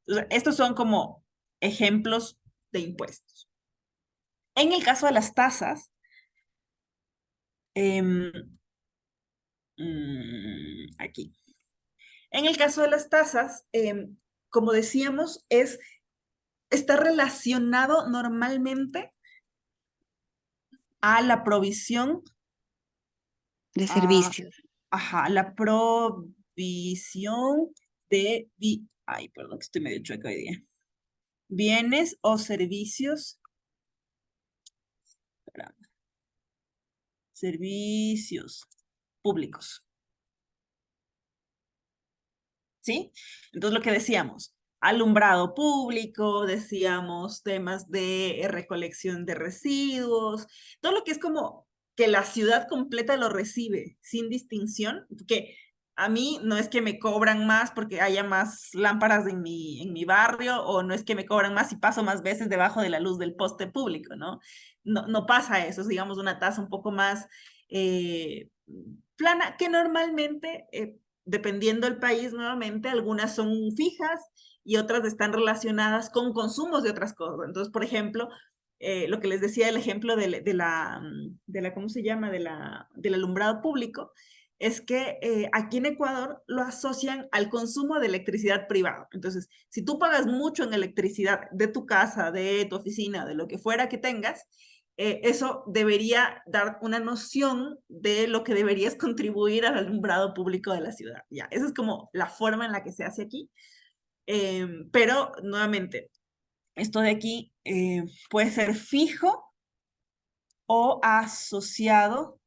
Speaker 2: Entonces, estos son como ejemplos de impuestos. En el caso de las tasas, aquí. En el caso de las tasas, como decíamos, está relacionado normalmente a la provisión
Speaker 6: de servicios.
Speaker 2: Ajá, la provisión de, ay, perdón, que estoy medio chueca hoy día. Bienes o servicios, servicios públicos. ¿Sí? Entonces, lo que decíamos, alumbrado público, decíamos temas de recolección de residuos, todo lo que es como que la ciudad completa lo recibe sin distinción, que a mí no es que me cobran más porque haya más lámparas en mi barrio, o no es que me cobran más si paso más veces debajo de la luz del poste público, ¿no? No pasa eso, es, digamos, una tasa un poco más plana, que normalmente dependiendo del país, nuevamente, algunas son fijas y otras están relacionadas con consumos de otras cosas. Entonces, por ejemplo, lo que les decía, el ejemplo de la ¿cómo se llama? Del alumbrado público, es que aquí en Ecuador lo asocian al consumo de electricidad privado. Entonces, si tú pagas mucho en electricidad de tu casa, de tu oficina, de lo que fuera que tengas, eso debería dar una noción de lo que deberías contribuir al alumbrado público de la ciudad. Ya, esa es como la forma en la que se hace aquí. Pero, nuevamente, esto de aquí puede ser fijo o asociado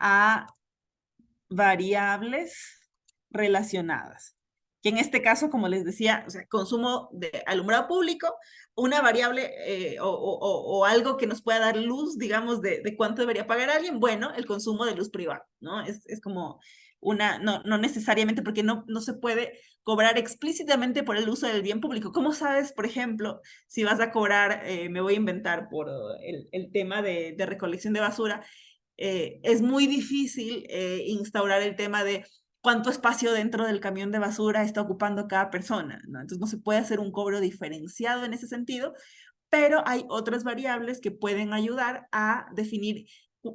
Speaker 2: a variables relacionadas. Que en este caso, como les decía, o sea, consumo de alumbrado público, una variable o algo que nos pueda dar luz, digamos, de cuánto debería pagar alguien, bueno, el consumo de luz privada, ¿no? Es como no necesariamente, porque no se puede cobrar explícitamente por el uso del bien público. ¿Cómo sabes, por ejemplo, si vas a cobrar, me voy a inventar por el tema de recolección de basura? Es muy difícil instaurar el tema de cuánto espacio dentro del camión de basura está ocupando cada persona, ¿no? Entonces no se puede hacer un cobro diferenciado en ese sentido, pero hay otras variables que pueden ayudar a definir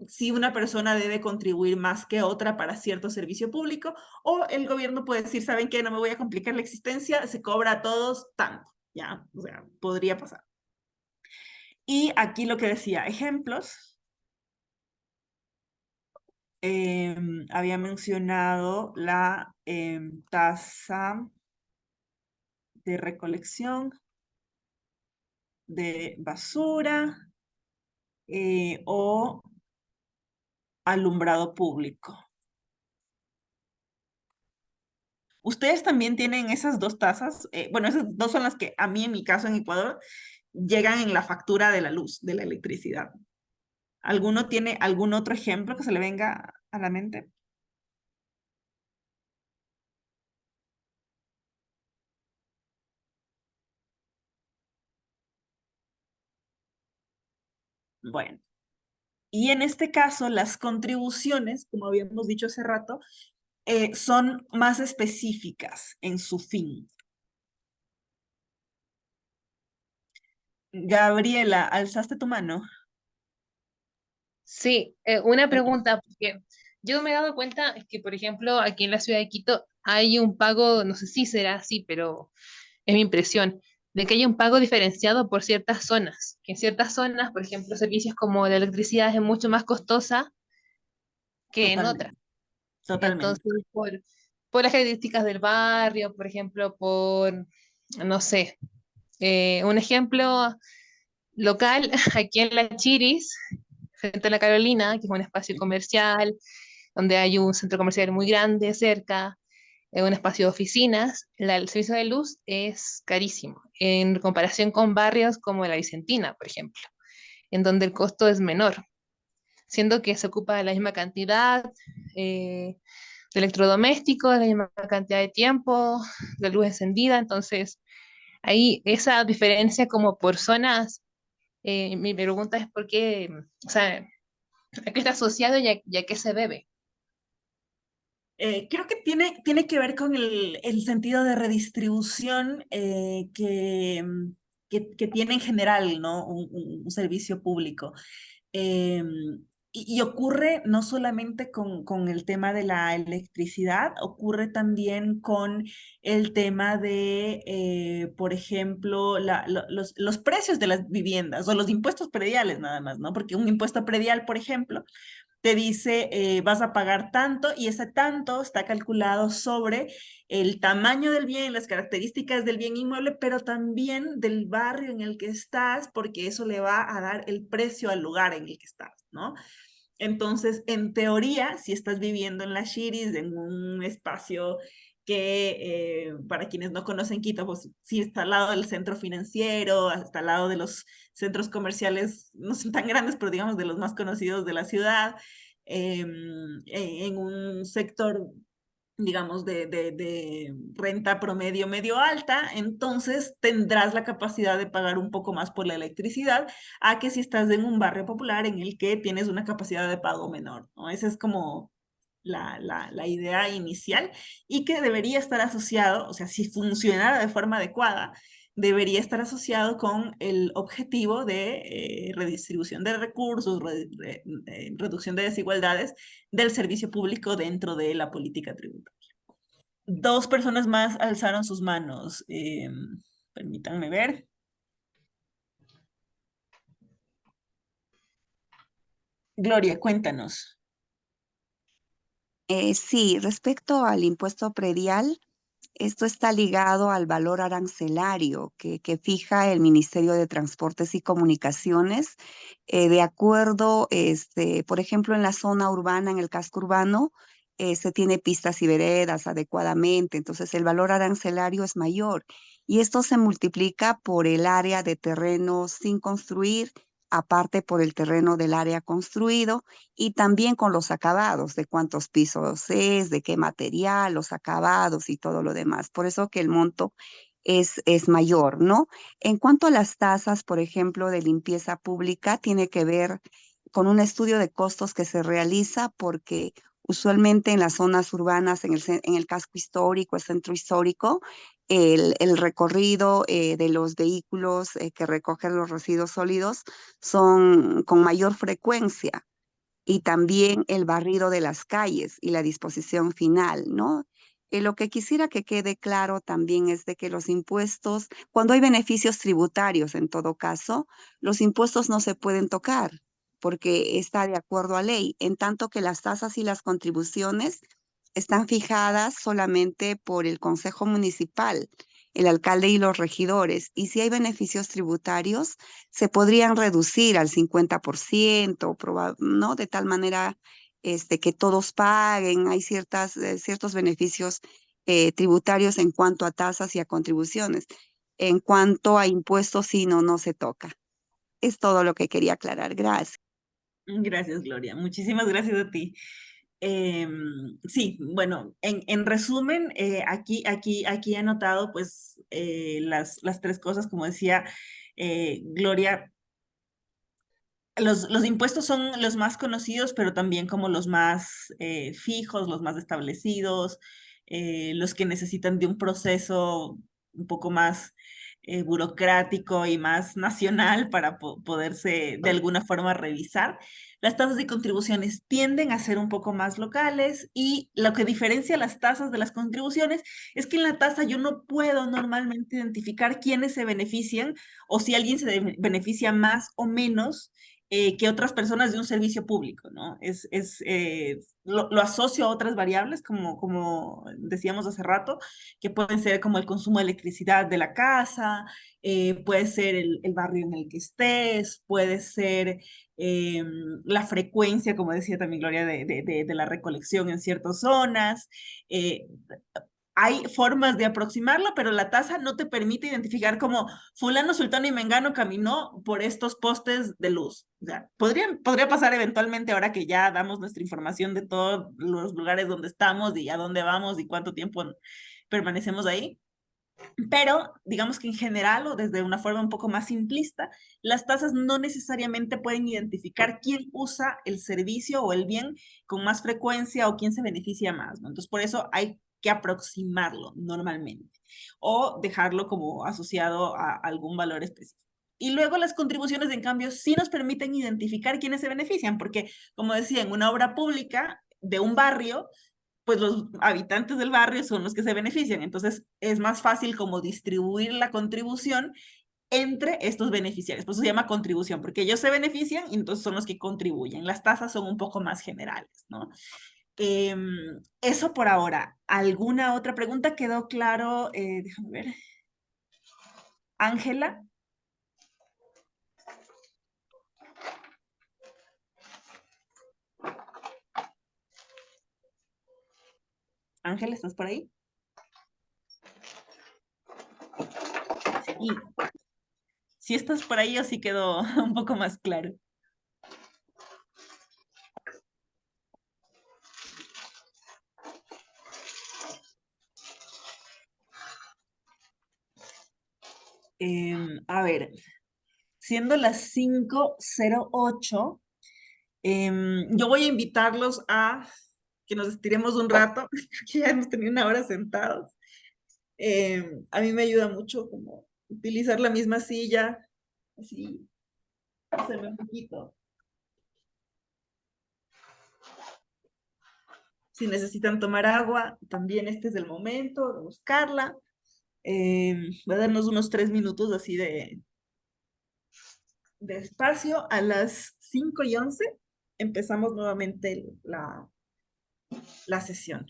Speaker 2: si una persona debe contribuir más que otra para cierto servicio público, o el gobierno puede decir, ¿saben qué? No me voy a complicar la existencia, se cobra a todos tanto, ¿ya? O sea, podría pasar. Y aquí lo que decía, ejemplos. había mencionado la tasa de recolección de basura o alumbrado público. Ustedes también tienen esas dos tasas. Bueno, esas dos son las que a mí, en mi caso, en Ecuador, llegan en la factura de la luz, de la electricidad. ¿Alguno tiene algún otro ejemplo que se le venga a la mente? Bueno, y en este caso, las contribuciones, como habíamos dicho hace rato, son más específicas en su fin. Gabriela, ¿alzaste tu mano?
Speaker 5: Sí, una pregunta, porque yo me he dado cuenta es que, por ejemplo, aquí en la ciudad de Quito hay un pago, no sé si será así, pero es mi impresión, de que hay un pago diferenciado por ciertas zonas, que en ciertas zonas, por ejemplo, servicios como la electricidad es mucho más costosa que en otras.
Speaker 2: Totalmente, totalmente.
Speaker 5: Entonces, por las características del barrio, por ejemplo, no sé, un ejemplo local, aquí en La Chiris, frente a la Carolina, que es un espacio comercial, donde hay un centro comercial muy grande cerca, un espacio de oficinas, el servicio de luz es carísimo, en comparación con barrios como la Vicentina, por ejemplo, en donde el costo es menor, siendo que se ocupa la misma cantidad de electrodomésticos, la misma cantidad de tiempo, de luz encendida, entonces ahí esa diferencia como por zonas, mi pregunta es por qué, o sea, a qué está asociado y a qué se debe.
Speaker 2: Creo que tiene que ver con el sentido de redistribución que tiene en general, ¿no? Un servicio público. Eh, y ocurre no solamente con el tema de la electricidad, ocurre también con el tema de, por ejemplo, los precios de las viviendas o los impuestos prediales nada más, ¿no? Porque un impuesto predial, por ejemplo, te dice vas a pagar tanto y ese tanto está calculado sobre el tamaño del bien, las características del bien inmueble, pero también del barrio en el que estás, porque eso le va a dar el precio al lugar en el que estás, ¿no? Entonces, en teoría, si estás viviendo en la Shiris, en un espacio que para quienes no conocen Quito, pues sí está al lado del centro financiero, está al lado de los centros comerciales, no son tan grandes, pero digamos de los más conocidos de la ciudad, en un sector digamos, de renta promedio medio alta, entonces tendrás la capacidad de pagar un poco más por la electricidad a que si estás en un barrio popular en el que tienes una capacidad de pago menor, ¿no? Esa es como la idea inicial y que debería estar asociado, o sea, si funcionara de forma adecuada, debería estar asociado con el objetivo de redistribución de recursos, reducción de desigualdades del servicio público dentro de la política tributaria. Dos personas más alzaron sus manos. Permítanme ver. Gloria, cuéntanos.
Speaker 6: Sí, respecto al impuesto predial, esto está ligado al valor arancelario que fija el Ministerio de Transportes y Comunicaciones, de acuerdo, por ejemplo, en la zona urbana, en el casco urbano, se tiene pistas y veredas adecuadamente, entonces el valor arancelario es mayor y esto se multiplica por el área de terreno sin construir, aparte por el terreno del área construido y también con los acabados, de cuántos pisos es, de qué material, los acabados y todo lo demás. Por eso que el monto es mayor, ¿no? En cuanto a las tasas, por ejemplo, de limpieza pública, tiene que ver con un estudio de costos que se realiza porque usualmente en las zonas urbanas, en el casco histórico, el centro histórico, el recorrido de los vehículos que recogen los residuos sólidos son con mayor frecuencia y también el barrido de las calles y la disposición final, ¿no? Lo que quisiera que quede claro también es de que los impuestos, cuando hay beneficios tributarios en todo caso, los impuestos no se pueden tocar. porque está de acuerdo a ley, en tanto que las tasas y las contribuciones están fijadas solamente por el Consejo Municipal, el alcalde y los regidores. Y si hay beneficios tributarios, se podrían reducir al 50%, ¿no? De tal manera que todos paguen. Hay ciertos beneficios tributarios en cuanto a tasas y a contribuciones. En cuanto a impuestos, sí, no, no se toca. Es todo lo que quería aclarar. Gracias.
Speaker 2: Gracias, Gloria. Muchísimas gracias a ti. Sí, bueno, en resumen, aquí he anotado pues las tres cosas, como decía Gloria. Los impuestos son los más conocidos, pero también como los más fijos, los más establecidos, los que necesitan de un proceso un poco más burocrático y más nacional para poderse de alguna forma revisar. Las tasas y contribuciones tienden a ser un poco más locales y lo que diferencia las tasas de las contribuciones es que en la tasa yo no puedo normalmente identificar quiénes se benefician o si alguien se beneficia más o menos que otras personas de un servicio público, ¿no? Lo asocio a otras variables, como decíamos hace rato, que pueden ser como el consumo de electricidad de la casa, puede ser el barrio en el que estés, puede ser eh, la frecuencia, como decía también Gloria, de la recolección en ciertas zonas. Eh, Hay formas de aproximarlo, pero la tasa no te permite identificar como fulano, sultano y mengano caminó por estos postes de luz. O sea, podría pasar eventualmente ahora que ya damos nuestra información de todos los lugares donde estamos y a dónde vamos y cuánto tiempo permanecemos ahí. Pero digamos que en general o desde una forma un poco más simplista, las tasas no necesariamente pueden identificar quién usa el servicio o el bien con más frecuencia o quién se beneficia más, ¿no? Entonces, por eso hay que aproximarlo normalmente o dejarlo como asociado a algún valor específico. Y luego las contribuciones, en cambio, sí nos permiten identificar quiénes se benefician, porque, como decía, en una obra pública de un barrio, pues los habitantes del barrio son los que se benefician. Entonces es más fácil como distribuir la contribución entre estos beneficiarios. Por eso se llama contribución, porque ellos se benefician y entonces son los que contribuyen. Las tasas son un poco más generales, ¿no? Eso por ahora. ¿Alguna otra pregunta? ¿Quedó claro? Déjame ver. Ángela. Ángela, ¿estás por ahí? Sí. Si estás por ahí, o sí quedó un poco más claro. A ver, siendo las 5:08, yo voy a invitarlos a que nos estiremos un rato, que ya hemos tenido una hora sentados. A mí me ayuda mucho como utilizar la misma silla, así, hacerme un poquito. Si necesitan tomar agua, también este es el momento de buscarla. Va a darnos unos 3 minutos así de espacio. A las 5:11 empezamos nuevamente la sesión.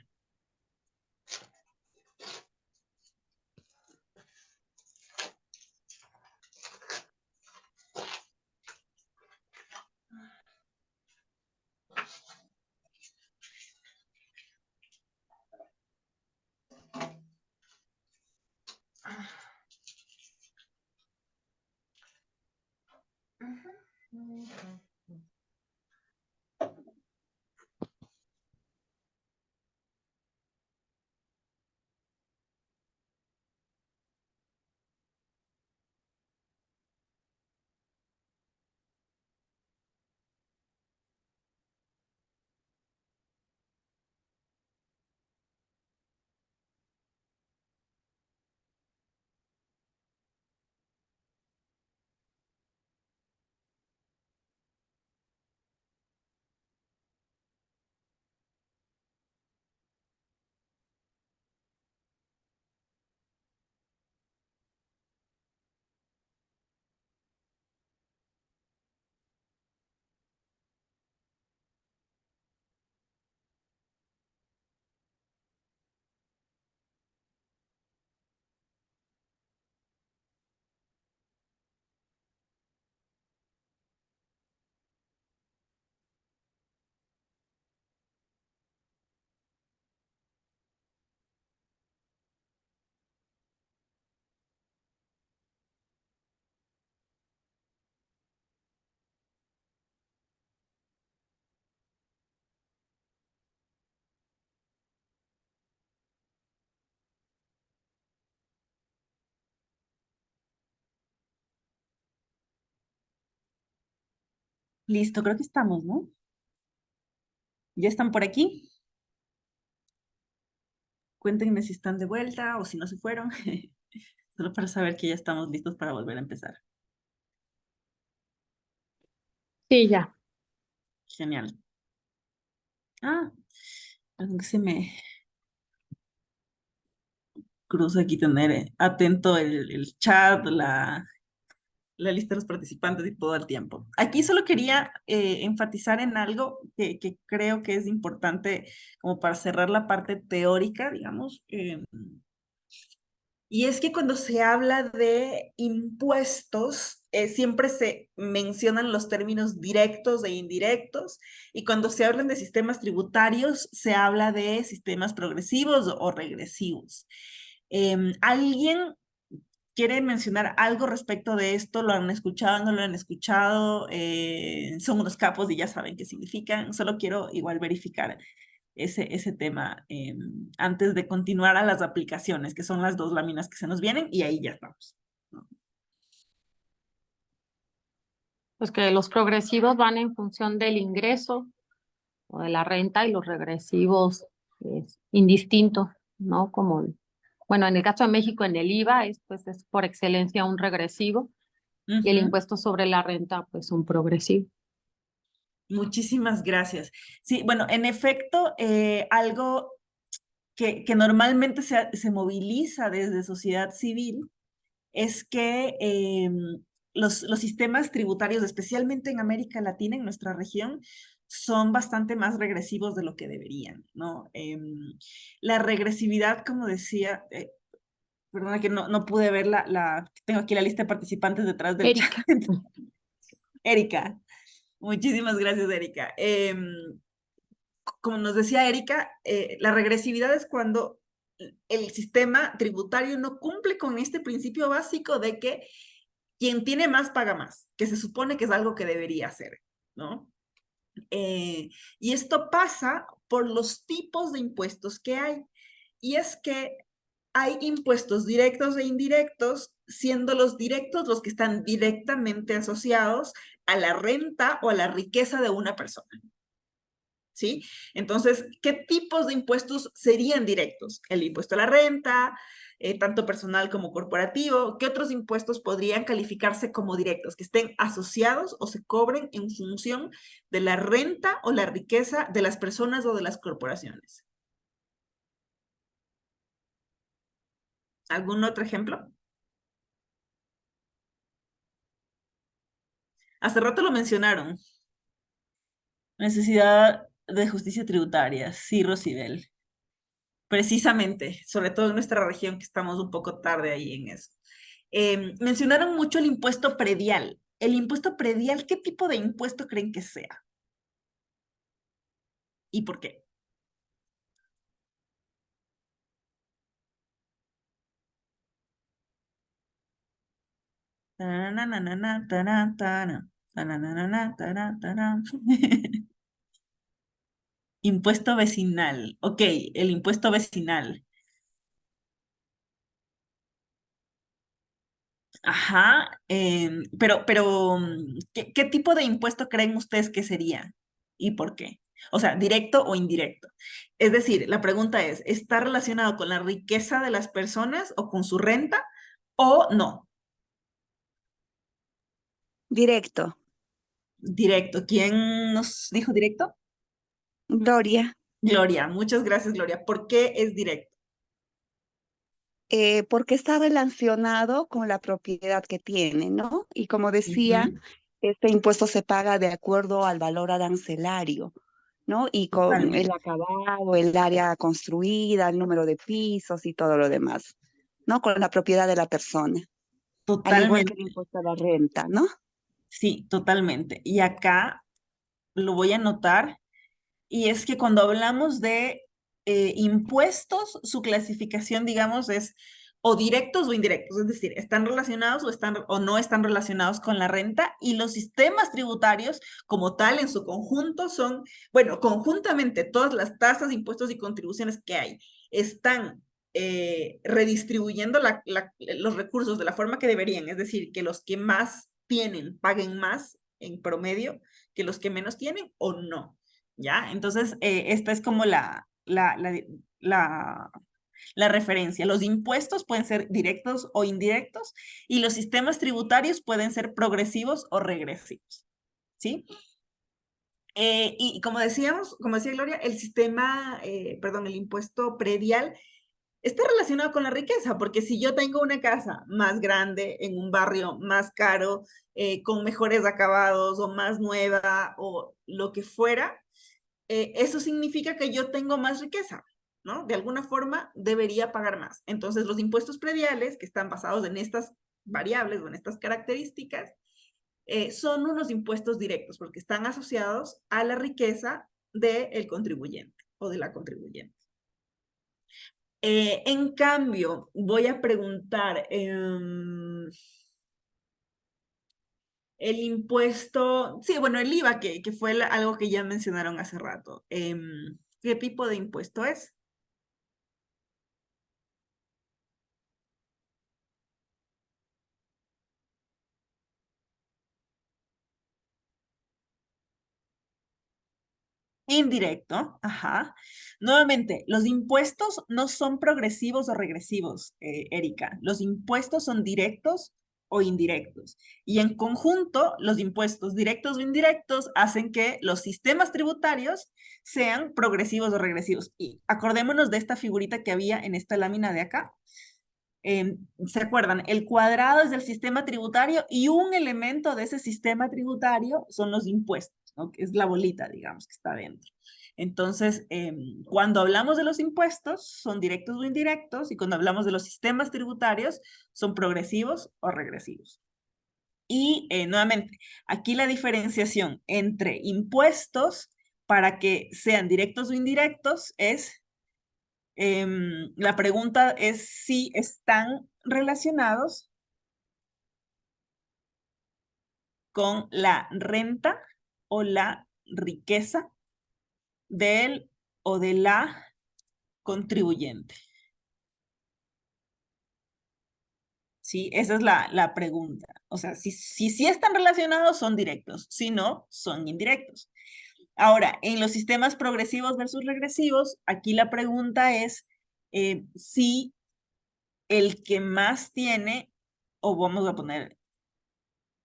Speaker 2: Listo, creo que estamos, ¿no? ¿Ya están por aquí? Cuéntenme si están de vuelta o si no se fueron. Solo para saber que ya estamos listos para volver a empezar.
Speaker 1: Sí, ya.
Speaker 2: Genial. Ah, perdón que se me cruza aquí tener atento el chat, la lista de los participantes y todo el tiempo. Aquí solo quería enfatizar en algo que creo que es importante como para cerrar la parte teórica, digamos. Y es que cuando se habla de impuestos, siempre se mencionan los términos directos e indirectos, y cuando se hablan de sistemas tributarios, se habla de sistemas progresivos o regresivos. ¿Alguien quiere mencionar algo respecto de esto? ¿Lo han escuchado? ¿No lo han escuchado? Son unos capos y ya saben qué significan. Solo quiero igual verificar ese tema antes de continuar a las aplicaciones, que son las dos láminas que se nos vienen, y ahí ya estamos.
Speaker 7: Pues que los progresivos van en función del ingreso o de la renta y los regresivos es indistinto, ¿no? Como, bueno, en el caso de México, en el IVA, pues es por excelencia un regresivo y el
Speaker 2: Ujú.
Speaker 7: impuesto sobre la renta, pues un progresivo.
Speaker 2: Muchísimas gracias. Sí, bueno, en efecto, algo que normalmente se moviliza desde sociedad civil es que los sistemas tributarios, especialmente en América Latina, en nuestra región, son bastante más regresivos de lo que deberían, ¿no? La regresividad, como decía, perdona que no pude ver tengo aquí la lista de participantes detrás del chat.
Speaker 7: Erika.
Speaker 2: Erika, muchísimas gracias, Erika. Como nos decía Erika, la regresividad es cuando el sistema tributario no cumple con este principio básico de que quien tiene más paga más, que se supone que es algo que debería hacer, ¿no? Y esto pasa por los tipos de impuestos que hay. Y es que hay impuestos directos e indirectos, siendo los directos los que están directamente asociados a la renta o a la riqueza de una persona. ¿Sí? Entonces, ¿qué tipos de impuestos serían directos? El impuesto a la renta, tanto personal como corporativo. ¿Qué otros impuestos podrían calificarse como directos, que estén asociados o se cobren en función de la renta o la riqueza de las personas o de las corporaciones? ¿Algún otro ejemplo? Hace rato lo mencionaron. Necesidad de justicia tributaria. Sí, Rosibel. Precisamente, sobre todo en nuestra región, que estamos un poco tarde ahí en eso. Mencionaron mucho el impuesto predial. El impuesto predial, ¿qué tipo de impuesto creen que sea? ¿Y por qué? Tananana, tana, tana, tananana, tana, tana. Impuesto vecinal. Ok, el impuesto vecinal. Ajá, pero ¿qué tipo de impuesto creen ustedes que sería? ¿Y por qué? O sea, directo o indirecto. Es decir, la pregunta es, ¿está relacionado con la riqueza de las personas o con su renta o no?
Speaker 6: Directo.
Speaker 2: Directo. ¿Quién nos dijo directo?
Speaker 6: Gloria,
Speaker 2: Gloria. Muchas gracias, Gloria. ¿Por qué es directo?
Speaker 6: porque está relacionado con la propiedad que tiene, ¿no? Y como decía,
Speaker 2: Ujú,
Speaker 6: este impuesto se paga de acuerdo al valor arancelario, ¿no? Y con el
Speaker 2: totalmente.
Speaker 6: acabado, el área construida, el número de pisos y todo lo demás, ¿no? Con la propiedad de la persona, al igual que el
Speaker 2: Totalmente.
Speaker 6: impuesto a la renta, ¿no?
Speaker 2: Sí, totalmente. Y acá lo voy a anotar. Y es que cuando hablamos de impuestos, su clasificación, digamos, es o directos o indirectos, es decir, están relacionados o no están relacionados con la renta, y los sistemas tributarios como tal en su conjunto son, bueno, conjuntamente todas las tasas, impuestos y contribuciones que hay están redistribuyendo los recursos de la forma que deberían, es decir, que los que más tienen paguen más en promedio que los que menos tienen o no, ¿ya? Entonces, esta es como la referencia. Los impuestos pueden ser directos o indirectos y los sistemas tributarios pueden ser progresivos o regresivos, ¿sí? Y como decíamos, como decía Gloria, el sistema, el impuesto predial está relacionado con la riqueza, porque si yo tengo una casa más grande, en un barrio más caro, con mejores acabados o más nueva o lo que fuera, eso significa que yo tengo más riqueza, ¿no? De alguna forma debería pagar más. Entonces los impuestos prediales, que están basados en estas variables o en estas características, son unos impuestos directos porque están asociados a la riqueza del contribuyente o de la contribuyente. En cambio, voy a preguntar, el impuesto, sí, bueno, el IVA, que fue algo que ya mencionaron hace rato. ¿Qué tipo de impuesto es? Indirecto, ajá. Nuevamente, los impuestos no son progresivos o regresivos, Erika. Los impuestos son directos o indirectos. Y en conjunto, los impuestos directos o indirectos hacen que los sistemas tributarios sean progresivos o regresivos. Y acordémonos de esta figurita que había en esta lámina de acá. ¿Se acuerdan? El cuadrado es del sistema tributario y un elemento de ese sistema tributario son los impuestos, ¿no? Que es la bolita, digamos, que está dentro. Entonces, cuando hablamos de los impuestos, son directos o indirectos, y cuando hablamos de los sistemas tributarios, son progresivos o regresivos. Y nuevamente, aquí la diferenciación entre impuestos para que sean directos o indirectos es la pregunta es si están relacionados con la renta o la riqueza del o de la contribuyente. Sí, esa es la pregunta. O sea, si están relacionados, son directos. Si no, son indirectos. Ahora, en los sistemas progresivos versus regresivos, aquí la pregunta es si el que más tiene, o vamos a poner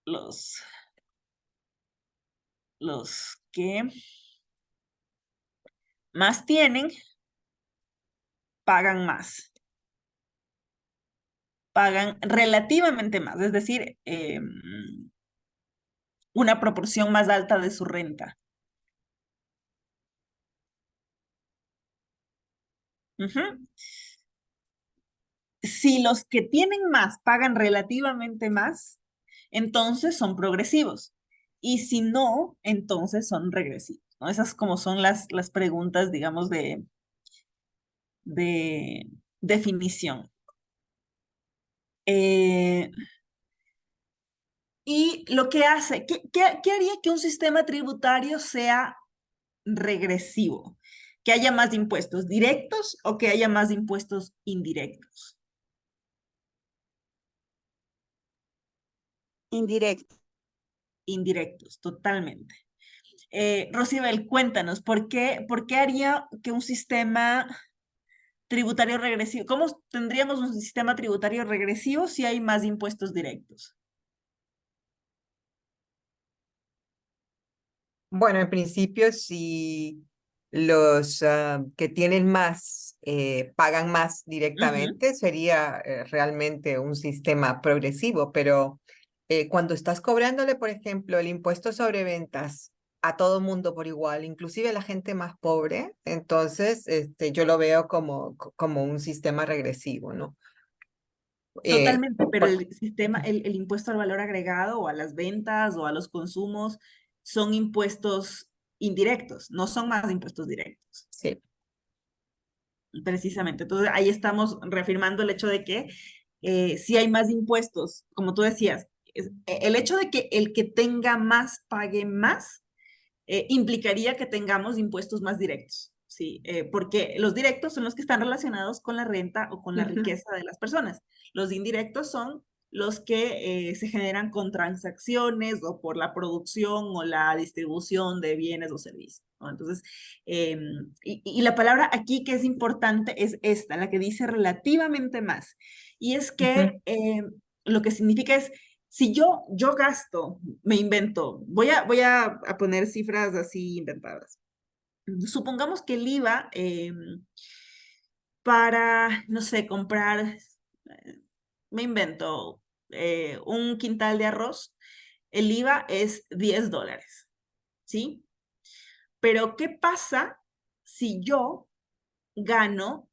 Speaker 2: los que más tienen, pagan más. Pagan relativamente más, es decir, una proporción más alta de su renta. Si los que tienen más pagan relativamente más, entonces son progresivos. Y si no, entonces son regresivos, ¿no? Esas como son las preguntas, digamos, de definición. Y lo que hace, ¿qué haría que un sistema tributario sea regresivo? ¿Que haya más impuestos directos o que haya más impuestos indirectos?
Speaker 6: Indirecto.
Speaker 2: Indirectos, totalmente. Rosibel, cuéntanos, ¿por qué haría que un sistema tributario regresivo, cómo tendríamos un sistema tributario regresivo si hay más impuestos directos?
Speaker 8: Bueno, en principio, si los que tienen más pagan más directamente, sería realmente un sistema progresivo, pero cuando estás cobrándole, por ejemplo, el impuesto sobre ventas a todo mundo por igual, inclusive a la gente más pobre, entonces yo lo veo como un sistema regresivo, ¿no?
Speaker 2: Totalmente, pero el sistema, el impuesto al valor agregado o a las ventas o a los consumos son impuestos indirectos, no son más impuestos directos.
Speaker 8: Sí.
Speaker 2: Precisamente, entonces ahí estamos reafirmando el hecho de que si hay más impuestos, como tú decías, el hecho de que el que tenga más pague más, implicaría que tengamos impuestos más directos, ¿sí? Porque los directos son los que están relacionados con la renta o con la riqueza de las personas. Los indirectos son los que se generan con transacciones o por la producción o la distribución de bienes o servicios, ¿no? Entonces, y la palabra aquí que es importante es esta, la que dice relativamente más. Y es que lo que significa es, si yo gasto, me invento, voy a poner cifras así inventadas. Supongamos que el IVA para, no sé, comprar, me invento, un quintal de arroz, el IVA es $10, ¿sí? Pero ¿qué pasa si yo gano,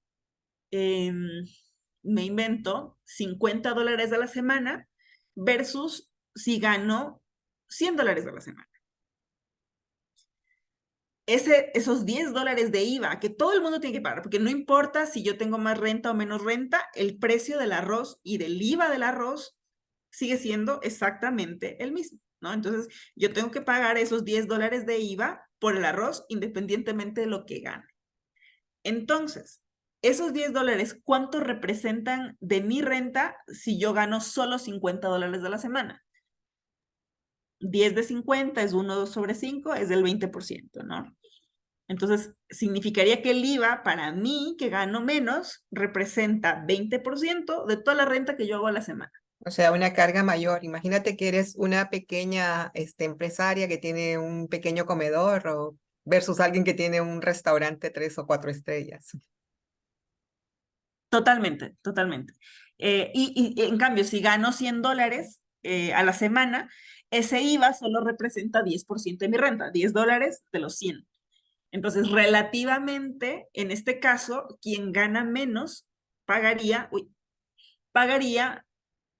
Speaker 2: me invento, $50 a la semana versus si gano $100 a la semana? Esos $10 de IVA que todo el mundo tiene que pagar, porque no importa si yo tengo más renta o menos renta, el precio del arroz y del IVA del arroz sigue siendo exactamente el mismo, ¿no? Entonces, yo tengo que pagar esos $10 de IVA por el arroz independientemente de lo que gane. Entonces, esos $10, ¿cuánto representan de mi renta si yo gano solo $50 a la semana? 10 de 50 es 1/5, es del 20%, ¿no? Entonces, significaría que el IVA para mí, que gano menos, representa 20% de toda la renta que yo hago a la semana.
Speaker 8: O sea, una carga mayor. Imagínate que eres una pequeña empresaria que tiene un pequeño comedor o versus alguien que tiene un restaurante 3 o 4 estrellas.
Speaker 2: Totalmente, totalmente. Y en cambio, si gano $100 a la semana, ese IVA solo representa 10% de mi renta, $10 de los 100. Entonces, relativamente, en este caso, quien gana menos pagaría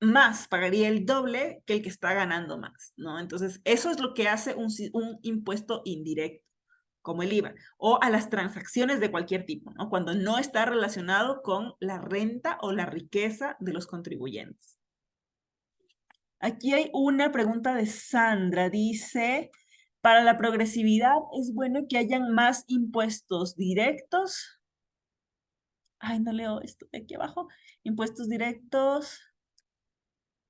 Speaker 2: más, pagaría el doble que el que está ganando más, ¿no? Entonces, eso es lo que hace un impuesto indirecto, como el IVA, o a las transacciones de cualquier tipo, ¿no? Cuando no está relacionado con la renta o la riqueza de los contribuyentes. Aquí hay una pregunta de Sandra, dice, para la progresividad es bueno que hayan más impuestos directos. Ay, no leo esto de aquí abajo. Impuestos directos.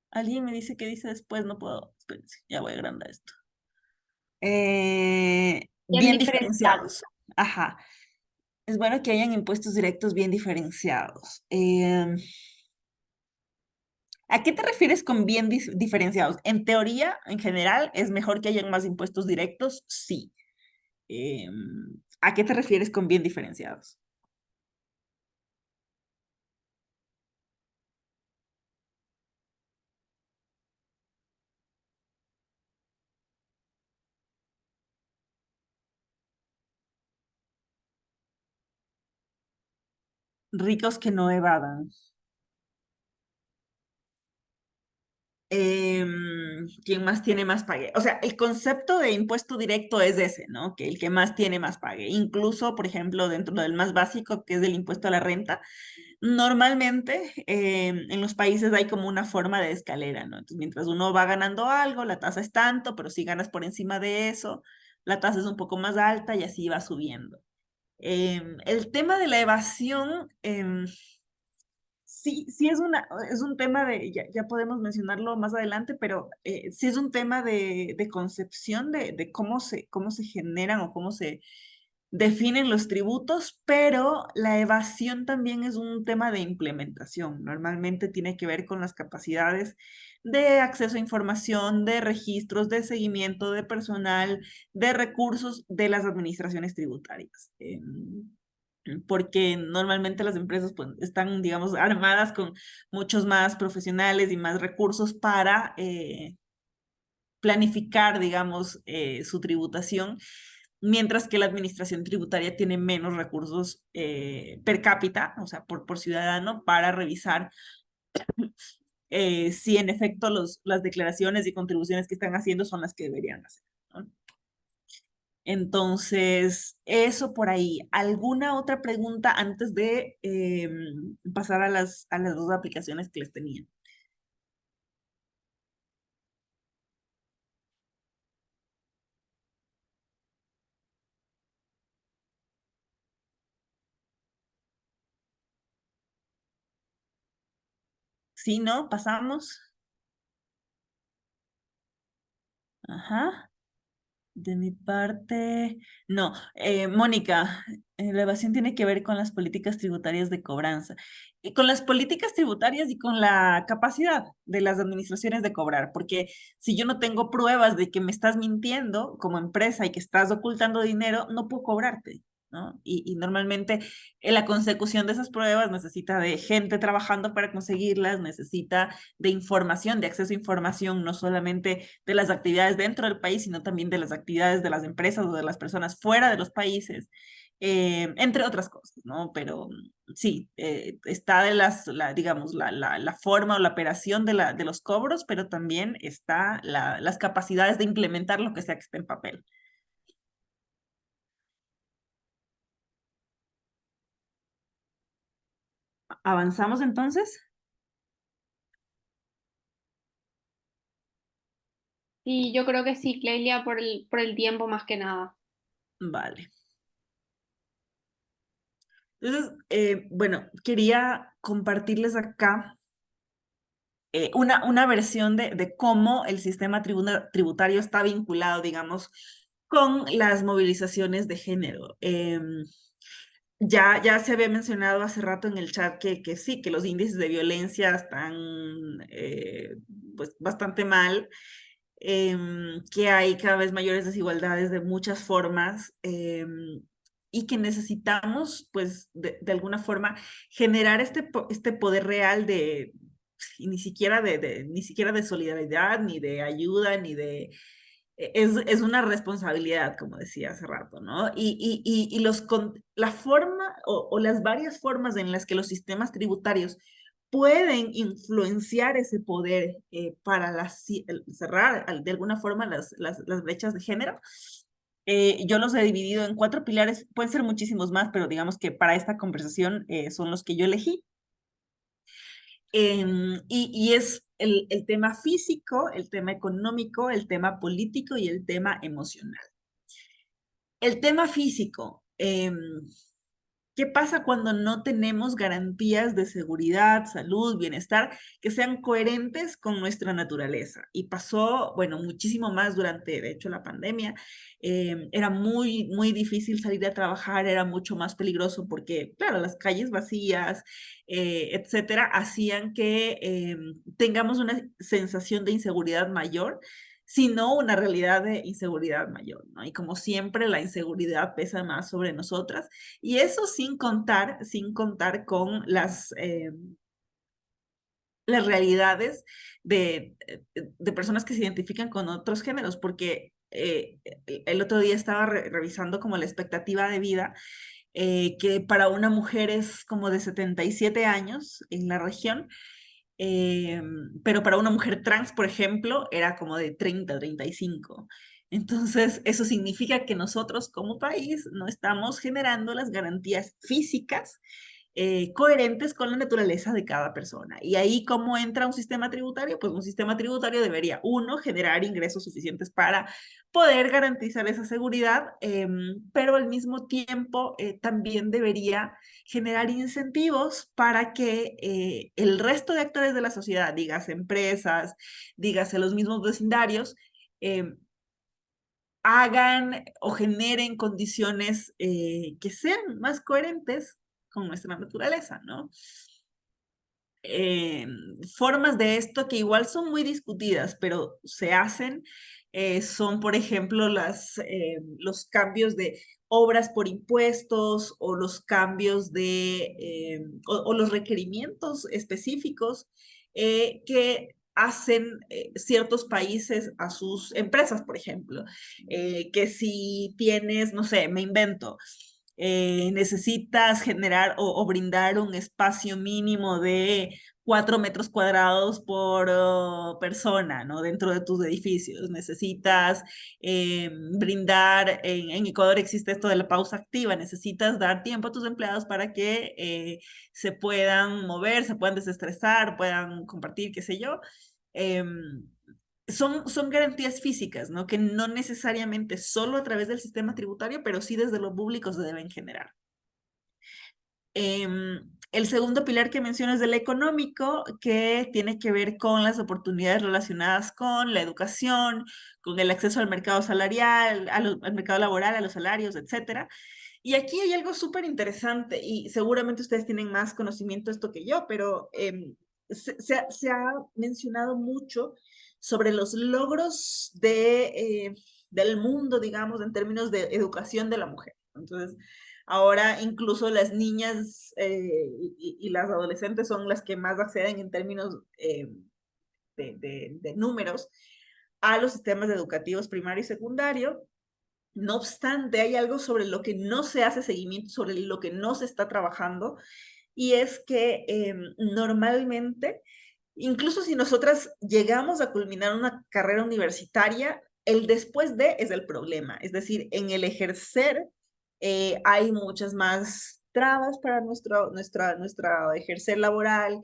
Speaker 2: Alguien me dice que dice después, no puedo. Espérense, ya voy a agrandar esto. Bien diferenciados. Ajá. Es bueno que hayan impuestos directos bien diferenciados. ¿A qué te refieres con bien diferenciados? En teoría, en general, ¿es mejor que hayan más impuestos directos? Sí. ¿A qué te refieres con bien diferenciados? Ricos que no evadan. Quien más tiene más pague. O sea, el concepto de impuesto directo es ese, ¿no? Que el que más tiene más pague. Incluso, por ejemplo, dentro del más básico, que es el impuesto a la renta, normalmente en los países hay como una forma de escalera, ¿no? Entonces, mientras uno va ganando algo, la tasa es tanto, pero si ganas por encima de eso, la tasa es un poco más alta y así va subiendo. El tema de la evasión, sí, sí es un tema de, ya podemos mencionarlo más adelante, pero sí es un tema de concepción de cómo se generan o cómo se definen los tributos, pero la evasión también es un tema de implementación. Normalmente tiene que ver con las capacidades de acceso a información, de registros, de seguimiento de personal, de recursos de las administraciones tributarias. Porque normalmente las empresas pues, están, digamos, armadas con muchos más profesionales y más recursos para planificar, digamos, su tributación, mientras que la administración tributaria tiene menos recursos per cápita, o sea, por ciudadano, para revisar si en efecto las declaraciones y contribuciones que están haciendo son las que deberían hacer, ¿no? Entonces, eso por ahí. ¿Alguna otra pregunta antes de pasar a las dos aplicaciones que les tenía? Si no, pasamos. Ajá. De mi parte, no. Mónica, la evasión tiene que ver con las políticas tributarias de cobranza. Y con las políticas tributarias y con la capacidad de las administraciones de cobrar, porque si yo no tengo pruebas de que me estás mintiendo como empresa y que estás ocultando dinero, no puedo cobrarte, ¿no? Y normalmente la consecución de esas pruebas necesita de gente trabajando para conseguirlas, necesita de información, de acceso a información, no solamente de las actividades dentro del país, sino también de las actividades de las empresas o de las personas fuera de los países, entre otras cosas, ¿no? Pero sí, está de digamos, la forma o la operación de los cobros, pero también está las capacidades de implementar lo que sea que esté en papel. ¿Avanzamos entonces?
Speaker 1: Sí, yo creo que sí, Clelia, por el tiempo más que nada.
Speaker 2: Vale. Entonces, bueno, quería compartirles acá una versión de cómo el sistema tributario está vinculado, digamos, con las movilizaciones de género. Ya se había mencionado hace rato en el chat que sí, que los índices de violencia están pues bastante mal, que hay cada vez mayores desigualdades de muchas formas, y que necesitamos pues de alguna forma generar este poder real y ni siquiera de solidaridad, ni de ayuda, ni de es una responsabilidad, como decía hace rato, ¿no? La forma o las varias formas en las que los sistemas tributarios pueden influenciar ese poder para cerrar de alguna forma las brechas de género. Yo los he dividido en 4 pilares, pueden ser muchísimos más, pero digamos que para esta conversación son los que yo elegí. Y es el tema físico, el tema económico, el tema político y el tema emocional. El tema físico, ¿qué pasa cuando no tenemos garantías de seguridad, salud, bienestar que sean coherentes con nuestra naturaleza? Y pasó, bueno, muchísimo más durante, de hecho, la pandemia. Era muy difícil salir a trabajar, era mucho más peligroso porque, claro, las calles vacías, etcétera, hacían que tengamos una sensación de inseguridad mayor, sino una realidad de inseguridad mayor, ¿no? Y como siempre, la inseguridad pesa más sobre nosotras. Y eso sin contar con las realidades de personas que se identifican con otros géneros, porque el otro día estaba revisando como la expectativa de vida, que para una mujer es como de 77 años en la región, pero para una mujer trans, por ejemplo, era como de 30, 35. Entonces, eso significa que nosotros como país no estamos generando las garantías físicas coherentes con la naturaleza de cada persona. Y ahí, ¿cómo entra un sistema tributario? Pues un sistema tributario debería, uno, generar ingresos suficientes para poder garantizar esa seguridad, pero al mismo tiempo también debería generar incentivos para que el resto de actores de la sociedad, dígase empresas, dígase los mismos vecindarios, hagan o generen condiciones que sean más coherentes con nuestra naturaleza, ¿no? Formas de esto que igual son muy discutidas, pero se hacen, son, por ejemplo, los cambios de obras por impuestos o los cambios o los requerimientos específicos que hacen ciertos países a sus empresas, por ejemplo, que si tienes, no sé, me invento, necesitas generar o brindar un espacio mínimo de 4 metros cuadrados por persona, ¿no? Dentro de tus edificios. Necesitas brindar, en Ecuador existe esto de la pausa activa, necesitas dar tiempo a tus empleados para que se puedan mover, se puedan desestresar, puedan compartir, qué sé yo. Son garantías físicas, ¿no? Que no necesariamente solo a través del sistema tributario, pero sí desde lo público se deben generar. El segundo pilar que menciono es el económico, que tiene que ver con las oportunidades relacionadas con la educación, con el acceso al mercado salarial, al mercado laboral, a los salarios, etcétera. Y aquí hay algo súper interesante y seguramente ustedes tienen más conocimiento de esto que yo, pero se ha mencionado mucho sobre los logros del mundo, digamos, en términos de educación de la mujer. Entonces, ahora incluso las niñas y las adolescentes son las que más acceden en términos de números a los sistemas educativos primario y secundario. No obstante, hay algo sobre lo que no se hace seguimiento, sobre lo que no se está trabajando, y es que normalmente, incluso si nosotras llegamos a culminar una carrera universitaria, el después de es el problema. Es decir, en el ejercer hay muchas más trabas para nuestro ejercer laboral.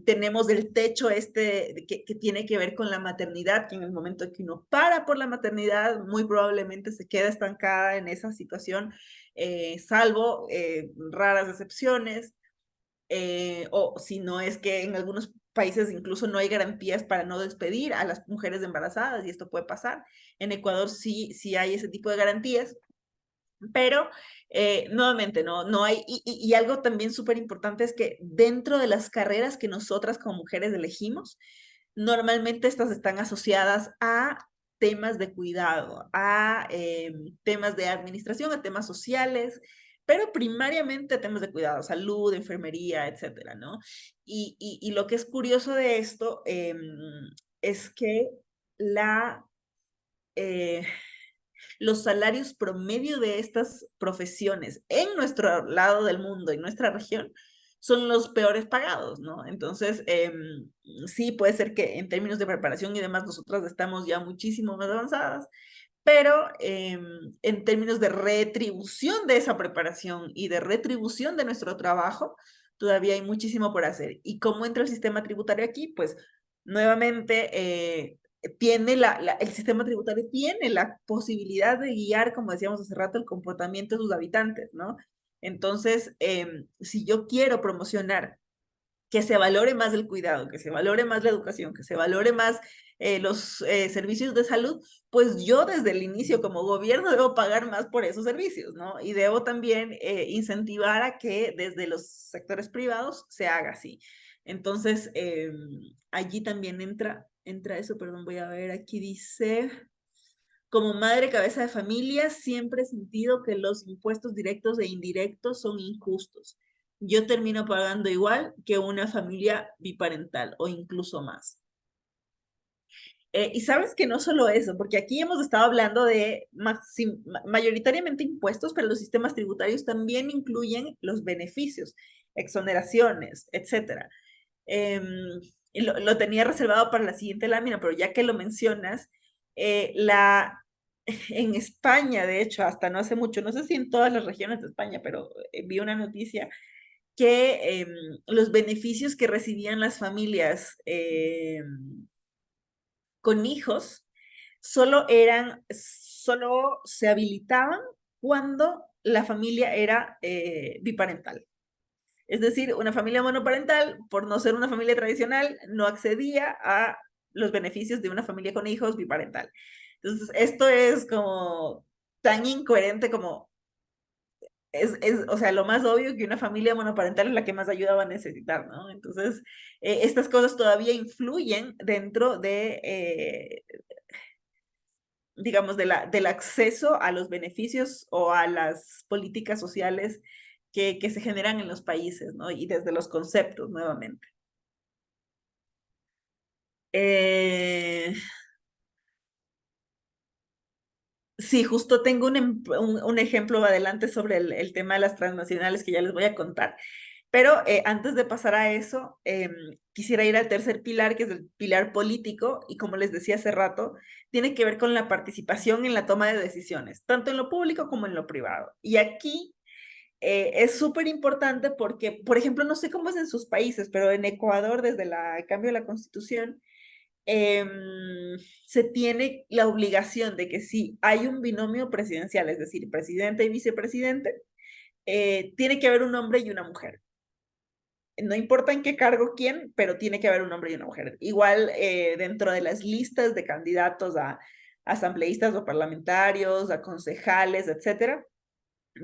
Speaker 2: Tenemos el techo que tiene que ver con la maternidad, que en el momento que uno para por la maternidad, muy probablemente se queda estancada en esa situación, salvo raras excepciones, o si no es que en algunos países incluso no hay garantías para no despedir a las mujeres embarazadas, y esto puede pasar. En Ecuador sí hay ese tipo de garantías. Pero nuevamente no hay, y algo también súper importante es que dentro de las carreras que nosotras como mujeres elegimos, normalmente estas están asociadas a temas de cuidado, a temas de administración, a temas sociales, pero primariamente a temas de cuidado, salud, enfermería, etcétera, ¿no? Y lo que es curioso de esto es que los salarios promedio de estas profesiones en nuestro lado del mundo, en nuestra región, son los peores pagados, ¿no? Entonces, sí, puede ser que en términos de preparación y demás, nosotras estamos ya muchísimo más avanzadas, pero en términos de retribución de esa preparación y de retribución de nuestro trabajo, todavía hay muchísimo por hacer. ¿Y cómo entra el sistema tributario aquí? Pues, nuevamente, el sistema tributario tiene la posibilidad de guiar, como decíamos hace rato, el comportamiento de sus habitantes, ¿no? Entonces, si yo quiero promocionar que se valore más el cuidado, que se valore más la educación, que se valore más los servicios de salud, pues yo desde el inicio como gobierno debo pagar más por esos servicios, ¿no? Y debo también incentivar a que desde los sectores privados se haga así. Entonces, allí también entra eso, perdón, voy a ver, aquí dice, como madre cabeza de familia, siempre he sentido que los impuestos directos e indirectos son injustos. Yo termino pagando igual que una familia biparental o incluso más. Y sabes que no solo eso, porque aquí hemos estado hablando de mayoritariamente impuestos, pero los sistemas tributarios también incluyen los beneficios, exoneraciones, etcétera. Y lo tenía reservado para la siguiente lámina, pero ya que lo mencionas, en España, de hecho, hasta no hace mucho, no sé si en todas las regiones de España, pero vi una noticia que los beneficios que recibían las familias con hijos solo se habilitaban cuando la familia era biparental. Es decir, una familia monoparental, por no ser una familia tradicional, no accedía a los beneficios de una familia con hijos biparental. Entonces, esto es como tan incoherente como o sea, lo más obvio que una familia monoparental es la que más ayuda va a necesitar, ¿no? Entonces, estas cosas todavía influyen dentro de, digamos, del acceso a los beneficios o a las políticas sociales que se generan en los países, ¿no? Y desde los conceptos, nuevamente. Sí, justo tengo un ejemplo adelante sobre el tema de las transnacionales que ya les voy a contar. Pero antes de pasar a eso, quisiera ir al tercer pilar, que es el pilar político, y como les decía hace rato, tiene que ver con la participación en la toma de decisiones, tanto en lo público como en lo privado. Y aquí es súper importante porque, por ejemplo, no sé cómo es en sus países, pero en Ecuador, desde el cambio de la Constitución, se tiene la obligación de que si hay un binomio presidencial, es decir, presidente y vicepresidente, tiene que haber un hombre y una mujer. no importa en qué cargo quién, pero tiene que haber un hombre y una mujer. Igual dentro de las listas de candidatos a asambleístas o parlamentarios, a concejales, etcétera,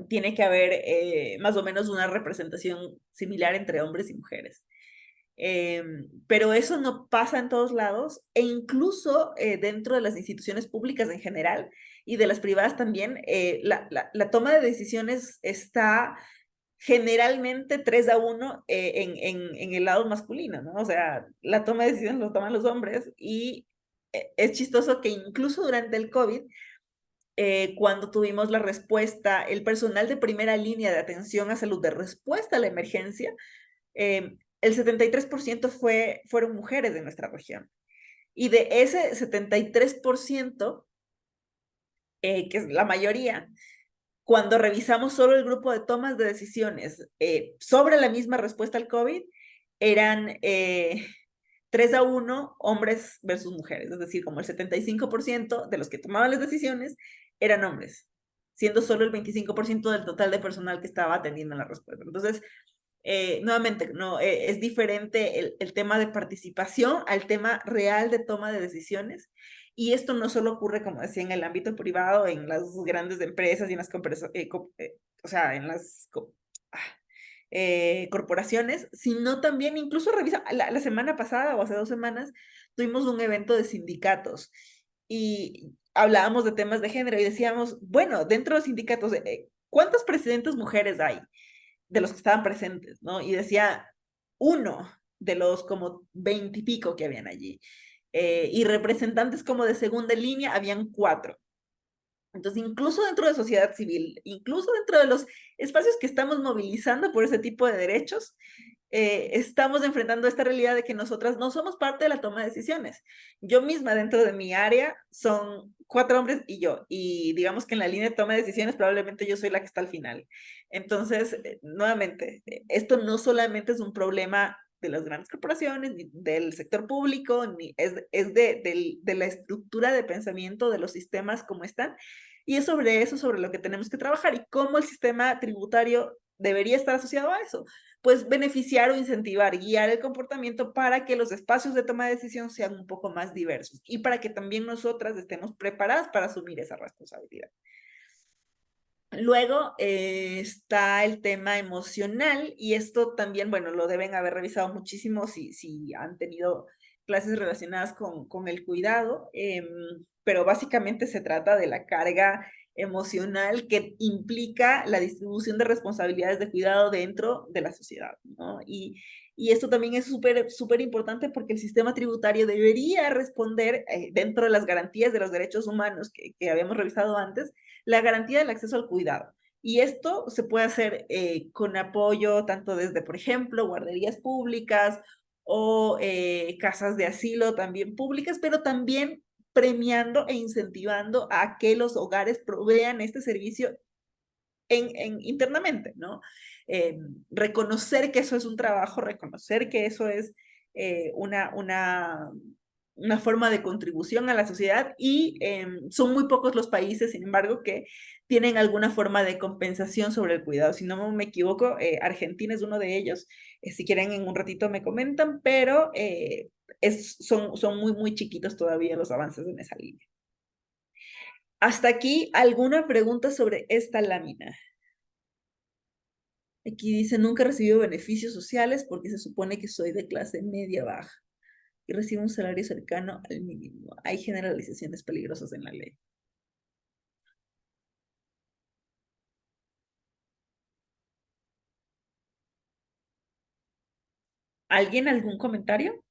Speaker 2: tiene que haber más o menos una representación similar entre hombres y mujeres. Pero eso no pasa en todos lados e incluso dentro de las instituciones públicas en general y de las privadas también, la toma de decisiones está generalmente 3-1 en el lado masculino, ¿no? O sea, la toma de decisiones lo toman los hombres y es chistoso que incluso durante el COVID, cuando tuvimos la respuesta, el personal de primera línea de atención a salud, de respuesta a la emergencia, el 73% fueron mujeres de nuestra región. Y de ese 73%, que es la mayoría, cuando revisamos solo el grupo de tomas de decisiones sobre la misma respuesta al COVID, eran 3-1 hombres versus mujeres, es decir, como el 75% de los que tomaban las decisiones eran hombres, siendo solo el 25% del total de personal que estaba atendiendo la respuesta. Entonces, nuevamente, no, es diferente el tema de participación al tema real de toma de decisiones. Y esto no solo ocurre, como decía, en el ámbito privado, en las grandes empresas y en las o sea, en las corporaciones, sino también incluso revisa, la semana pasada o hace 2 semanas tuvimos un evento de sindicatos y hablábamos de temas de género y decíamos, bueno, dentro de los sindicatos, ¿cuántas presidentes mujeres hay de los que estaban presentes, ¿no? Y decía uno de los como 20 y pico que habían allí. Y representantes como de segunda línea habían 4. Entonces, incluso dentro de sociedad civil, incluso dentro de los espacios que estamos movilizando por ese tipo de derechos, estamos enfrentando esta realidad de que nosotras no somos parte de la toma de decisiones. Yo misma dentro de mi área son 4 hombres y yo, y digamos que en la línea de toma de decisiones probablemente yo soy la que está al final. Entonces, nuevamente, esto no solamente es un problema de las grandes corporaciones, ni del sector público, ni es de la estructura de pensamiento de los sistemas como están, y es sobre eso, sobre lo que tenemos que trabajar y cómo el sistema tributario debería estar asociado a eso. Pues beneficiar o incentivar, guiar el comportamiento para que los espacios de toma de decisión sean un poco más diversos y para que también nosotras estemos preparadas para asumir esa responsabilidad. Luego está el tema emocional y esto también, bueno, lo deben haber revisado muchísimo si han tenido clases relacionadas con el cuidado, pero básicamente se trata de la carga emocional que implica la distribución de responsabilidades de cuidado dentro de la sociedad, ¿no? Y esto también es súper importante porque el sistema tributario debería responder dentro de las garantías de los derechos humanos que habíamos revisado antes, la garantía del acceso al cuidado. Y esto se puede hacer con apoyo tanto desde, por ejemplo, guarderías públicas o casas de asilo también públicas, pero también premiando e incentivando a que los hogares provean este servicio internamente, ¿no? Reconocer que eso es un trabajo, reconocer que eso es una forma de contribución a la sociedad y son muy pocos los países, sin embargo, que tienen alguna forma de compensación sobre el cuidado. Si no me equivoco, Argentina es uno de ellos. Si quieren, en un ratito me comentan, pero son muy, muy chiquitos todavía los avances en esa línea. Hasta aquí, ¿alguna pregunta sobre esta lámina? Aquí dice, nunca he recibido beneficios sociales porque se supone que soy de clase media baja y recibo un salario cercano al mínimo. Hay generalizaciones peligrosas en la ley. ¿Alguien algún comentario?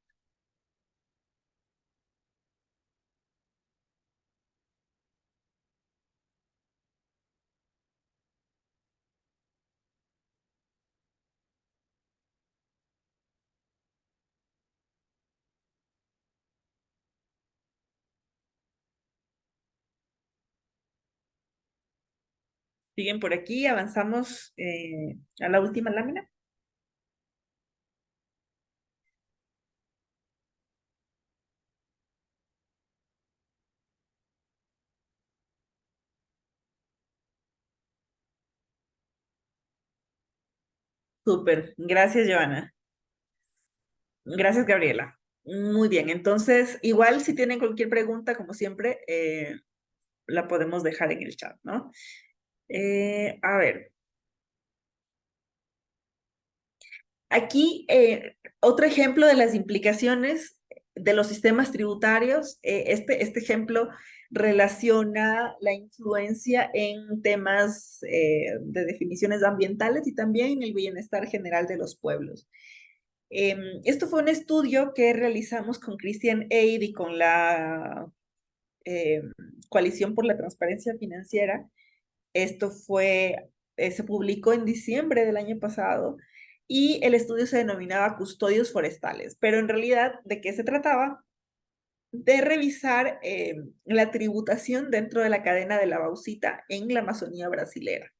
Speaker 2: Siguen por aquí, avanzamos a la última lámina. Súper, gracias, Joana. Gracias, Gabriela. Muy bien, entonces, igual si tienen cualquier pregunta, como siempre, la podemos dejar en el chat, ¿no? A ver, aquí otro ejemplo de las implicaciones de los sistemas tributarios. Este ejemplo relaciona la influencia en temas de definiciones ambientales y también en el bienestar general de los pueblos. Esto fue un estudio que realizamos con Christian Aid y con la Coalición por la Transparencia Financiera. Esto se publicó en diciembre del año pasado y el estudio se denominaba Custodios Forestales, pero en realidad, ¿de qué se trataba? De revisar la tributación dentro de la cadena de la bauxita en la Amazonía brasilera.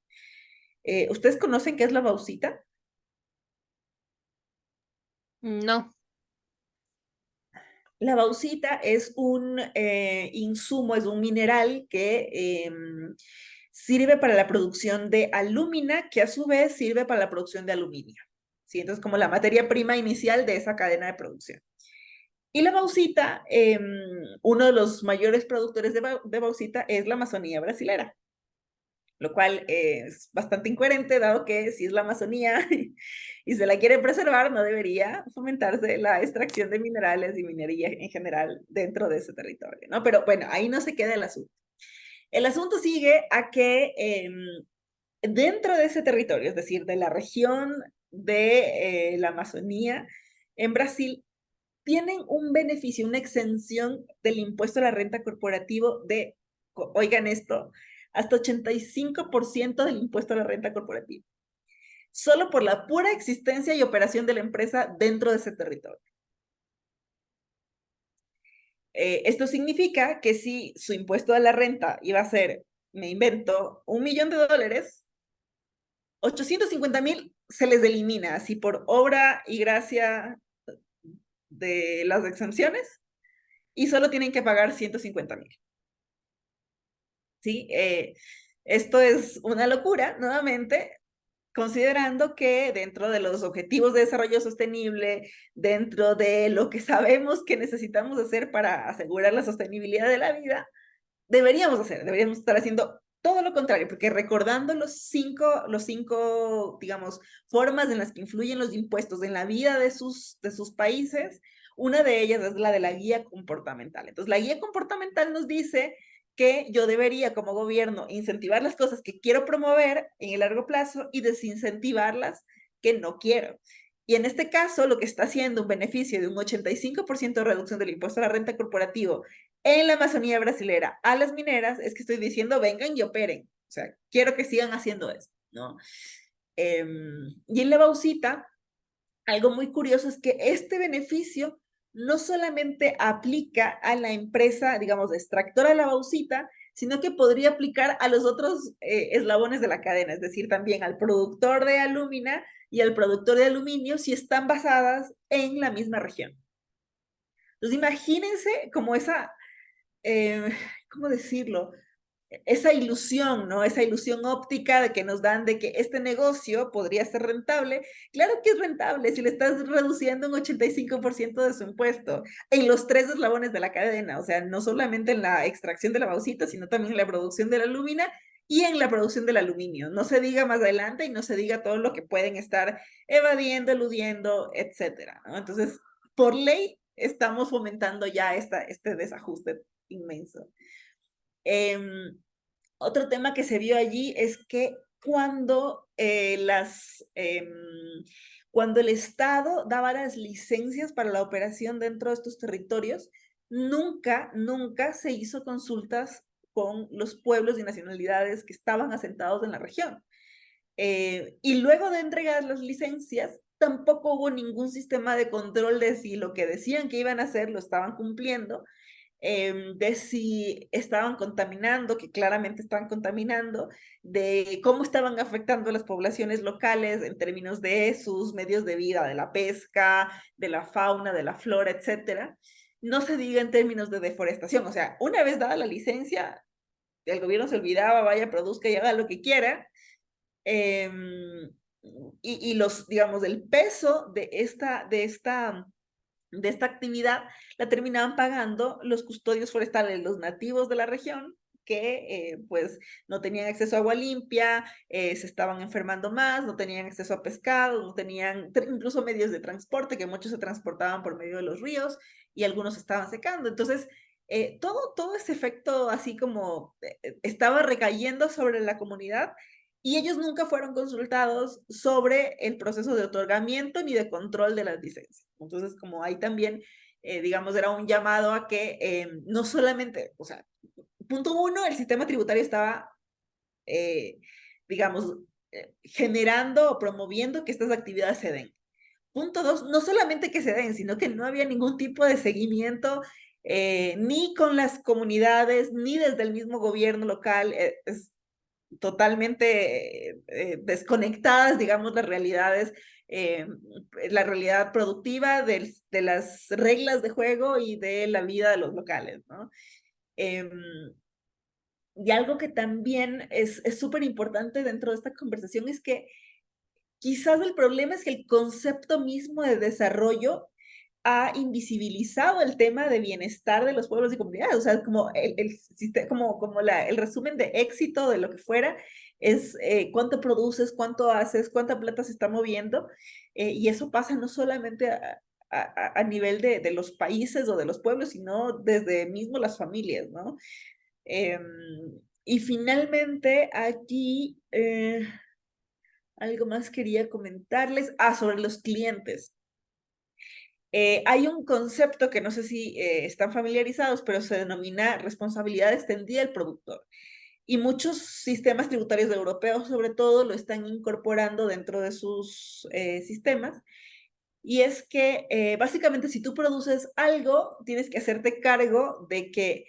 Speaker 2: ¿Ustedes conocen qué es la bauxita?
Speaker 7: No.
Speaker 2: La bauxita es un insumo, es un mineral que sirve para la producción de alúmina, que a su vez sirve para la producción de aluminio. ¿Sí? Entonces, como la materia prima inicial de esa cadena de producción. Y la bauxita, uno de los mayores productores de bauxita es la Amazonía brasilera, lo cual es bastante incoherente, dado que si es la Amazonía y se la quiere preservar, no debería fomentarse la extracción de minerales y minería en general dentro de ese territorio, ¿no? Pero bueno, ahí no se queda el asunto. El asunto sigue a que dentro de ese territorio, es decir, de la región de la Amazonía, en Brasil, tienen un beneficio, una exención del impuesto a la renta corporativo de, oigan esto, hasta 85% del impuesto a la renta corporativa, solo por la pura existencia y operación de la empresa dentro de ese territorio. Esto significa que si su impuesto a la renta iba a ser, me invento, $1.000.000, 850,000 se les elimina, así por obra y gracia de las exenciones, y solo tienen que pagar 150,000. ¿Sí? Esto es una locura, nuevamente, considerando que dentro de los objetivos de desarrollo sostenible, dentro de lo que sabemos que necesitamos hacer para asegurar la sostenibilidad de la vida, deberíamos estar haciendo todo lo contrario, porque recordando los cinco, digamos, formas en las que influyen los impuestos en la vida de sus países, una de ellas es la de la guía comportamental. Entonces, la guía comportamental nos dice que yo debería, como gobierno, incentivar las cosas que quiero promover en el largo plazo y desincentivarlas que no quiero. Y en este caso, lo que está haciendo un beneficio de un 85% de reducción del impuesto a la renta corporativo en la Amazonía brasilera a las mineras es que estoy diciendo, vengan y operen. O sea, quiero que sigan haciendo esto, ¿no? Y en la bauxita, algo muy curioso es que este beneficio no solamente aplica a la empresa, digamos, extractora de la bauxita, sino que podría aplicar a los otros eslabones de la cadena, es decir, también al productor de alúmina y al productor de aluminio si están basadas en la misma región. Entonces, imagínense como esa, ¿cómo decirlo? Esa ilusión, ¿no? Esa ilusión óptica de que nos dan de que este negocio podría ser rentable. Claro que es rentable si le estás reduciendo un 85% de su impuesto en los tres eslabones de la cadena, o sea, no solamente en la extracción de la bauxita, sino también en la producción de la alúmina y en la producción del aluminio. No se diga más adelante y no se diga todo lo que pueden estar evadiendo, eludiendo, etcétera, ¿no? Entonces, por ley, estamos fomentando ya este desajuste inmenso. Otro tema que se vio allí es que cuando cuando el Estado daba las licencias para la operación dentro de estos territorios, nunca se hizo consultas con los pueblos y nacionalidades que estaban asentados en la región. Y luego de entregar las licencias, tampoco hubo ningún sistema de control de si lo que decían que iban a hacer lo estaban cumpliendo, de si estaban contaminando, que claramente estaban contaminando, de cómo estaban afectando a las poblaciones locales en términos de sus medios de vida, de la pesca, de la fauna, de la flora, etcétera. No se diga en términos de deforestación, o sea, una vez dada la licencia, el gobierno se olvidaba, vaya, produzca y haga lo que quiera. Y los, digamos, el peso de esta de esta actividad la terminaban pagando los custodios forestales, los nativos de la región, que pues no tenían acceso a agua limpia, se estaban enfermando más, no tenían acceso a pescado, no tenían incluso medios de transporte, que muchos se transportaban por medio de los ríos y algunos se estaban secando. Entonces, todo ese efecto así como estaba recayendo sobre la comunidad y ellos nunca fueron consultados sobre el proceso de otorgamiento ni de control de las licencias. Entonces, como ahí también, digamos, era un llamado a que no solamente, o sea, punto uno, el sistema tributario estaba, digamos, generando o promoviendo que estas actividades se den. Punto dos, no solamente que se den, sino que no había ningún tipo de seguimiento ni con las comunidades, ni desde el mismo gobierno local. Es totalmente desconectadas, digamos, las realidades, la realidad productiva de las reglas de juego y de la vida de los locales, ¿no? Y algo que también es súper importante dentro de esta conversación es que quizás el problema es que el concepto mismo de desarrollo ha invisibilizado el tema de bienestar de los pueblos y comunidades. O sea, como el resumen de éxito de lo que fuera es cuánto produces, cuánto haces, cuánta plata se está moviendo. Y eso pasa no solamente a nivel de los países o de los pueblos, sino desde mismo las familias, ¿no? Y finalmente aquí, algo más quería comentarles. Sobre los clientes. Hay un concepto que no sé si están familiarizados, pero se denomina responsabilidad extendida del productor. Y muchos sistemas tributarios europeos, sobre todo, lo están incorporando dentro de sus sistemas. Y es que básicamente si tú produces algo, tienes que hacerte cargo de que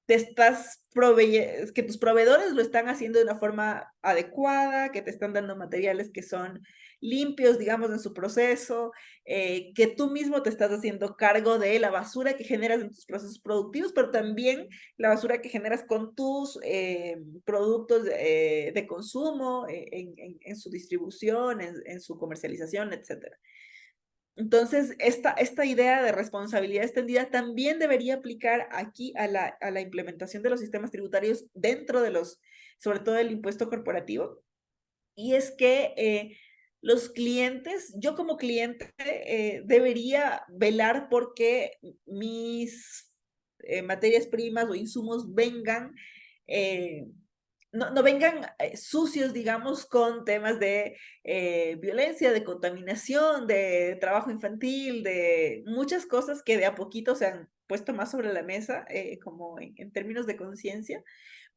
Speaker 2: que tus proveedores lo están haciendo de una forma adecuada, que te están dando materiales que son limpios, digamos, en su proceso, que tú mismo te estás haciendo cargo de la basura que generas en tus procesos productivos, pero también la basura que generas con tus productos de consumo, en su distribución, en su comercialización, etcétera. Entonces, esta idea de responsabilidad extendida también debería aplicar aquí a la implementación de los sistemas tributarios dentro de sobre todo el impuesto corporativo. Y es que los clientes, yo como cliente, debería velar porque mis materias primas o insumos vengan no vengan sucios, digamos, con temas de violencia, de contaminación, de trabajo infantil, de muchas cosas que de a poquito se han puesto más sobre la mesa, como en términos de conciencia,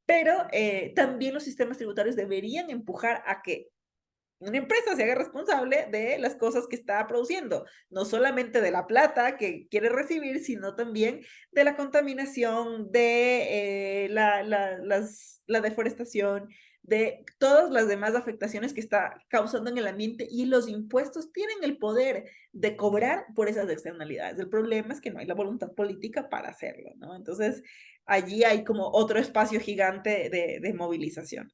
Speaker 2: pero también los sistemas tributarios deberían empujar a que una empresa se haga responsable de las cosas que está produciendo, no solamente de la plata que quiere recibir, sino también de la contaminación, de la deforestación, de todas las demás afectaciones que está causando en el ambiente, y los impuestos tienen el poder de cobrar por esas externalidades. El problema es que no hay la voluntad política para hacerlo, ¿no? Entonces, allí hay como otro espacio gigante de movilización.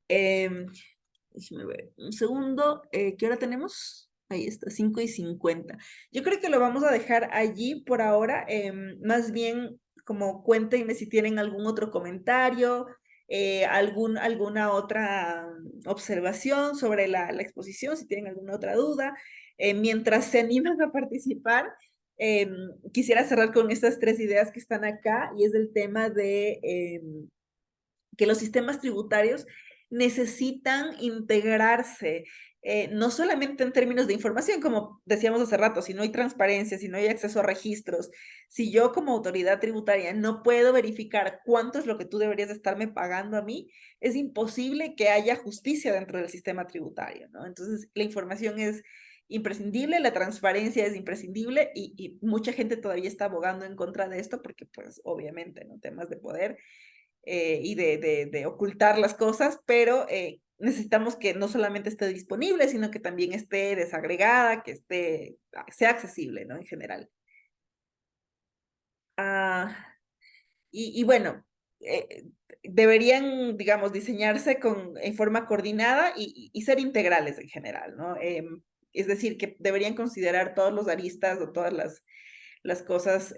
Speaker 2: Déjeme ver un segundo. ¿Qué hora tenemos? Ahí está, 5:50. Yo creo que lo vamos a dejar allí por ahora. Más bien, como cuéntenme si tienen algún otro comentario, alguna otra observación sobre la exposición, si tienen alguna otra duda. Mientras se animan a participar, quisiera cerrar con estas 3 ideas que están acá, y es el tema de que los sistemas tributarios necesitan integrarse, no solamente en términos de información, como decíamos hace rato. Si no hay transparencia, si no hay acceso a registros, si yo como autoridad tributaria no puedo verificar cuánto es lo que tú deberías estarme pagando a mí, es imposible que haya justicia dentro del sistema tributario, ¿no? Entonces, la información es imprescindible, la transparencia es imprescindible, y mucha gente todavía está abogando en contra de esto porque, pues, obviamente, ¿no? Temas de poder y de ocultar las cosas, pero necesitamos que no solamente esté disponible, sino que también esté desagregada, que sea accesible, ¿no? En general. Y bueno, deberían, digamos, diseñarse en forma coordinada y ser integrales en general, ¿no? es decir, que deberían considerar todos los aristas o todas las cosas,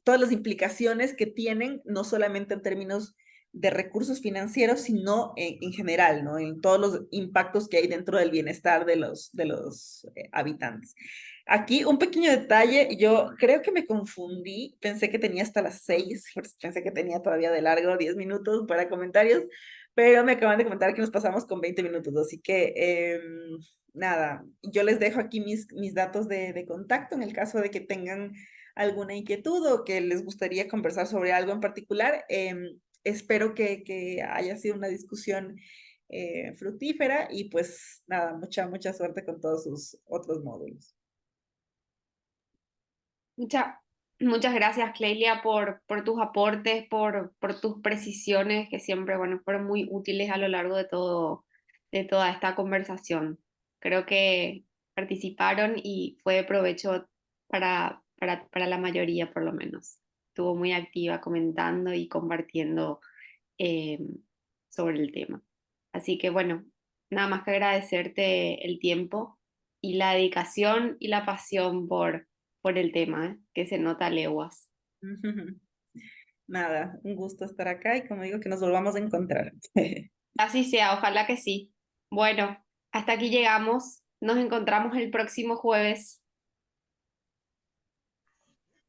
Speaker 2: todas las implicaciones que tienen, no solamente en términos de recursos financieros, sino en general, ¿no? En todos los impactos que hay dentro del bienestar de los habitantes. Aquí un pequeño detalle, yo creo que me confundí, pensé que tenía hasta las 6, pensé que tenía todavía de largo 10 minutos para comentarios, pero me acaban de comentar que nos pasamos con 20 minutos, así que nada, yo les dejo aquí mis datos de contacto en el caso de que tengan alguna inquietud o que les gustaría conversar sobre algo en particular. Espero que haya sido una discusión fructífera y pues nada, mucha suerte con todos sus otros módulos.
Speaker 1: Muchas gracias, Clelia, por tus aportes, por tus precisiones, que siempre, bueno, fueron muy útiles a lo largo de toda esta conversación. Creo que participaron y fue de provecho para la mayoría, por lo menos. Estuvo muy activa comentando y compartiendo eh, sobre el tema. Así que, bueno, nada más que agradecerte el tiempo y la dedicación y la pasión por el tema, que se nota a leguas.
Speaker 2: Nada, un gusto estar acá y como digo, que nos volvamos a encontrar.
Speaker 1: Así sea, ojalá que sí. Bueno, hasta aquí llegamos. Nos encontramos el próximo jueves.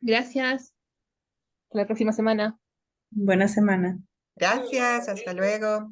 Speaker 5: Gracias. Hasta la próxima semana.
Speaker 2: Buena semana.
Speaker 8: Gracias, hasta luego.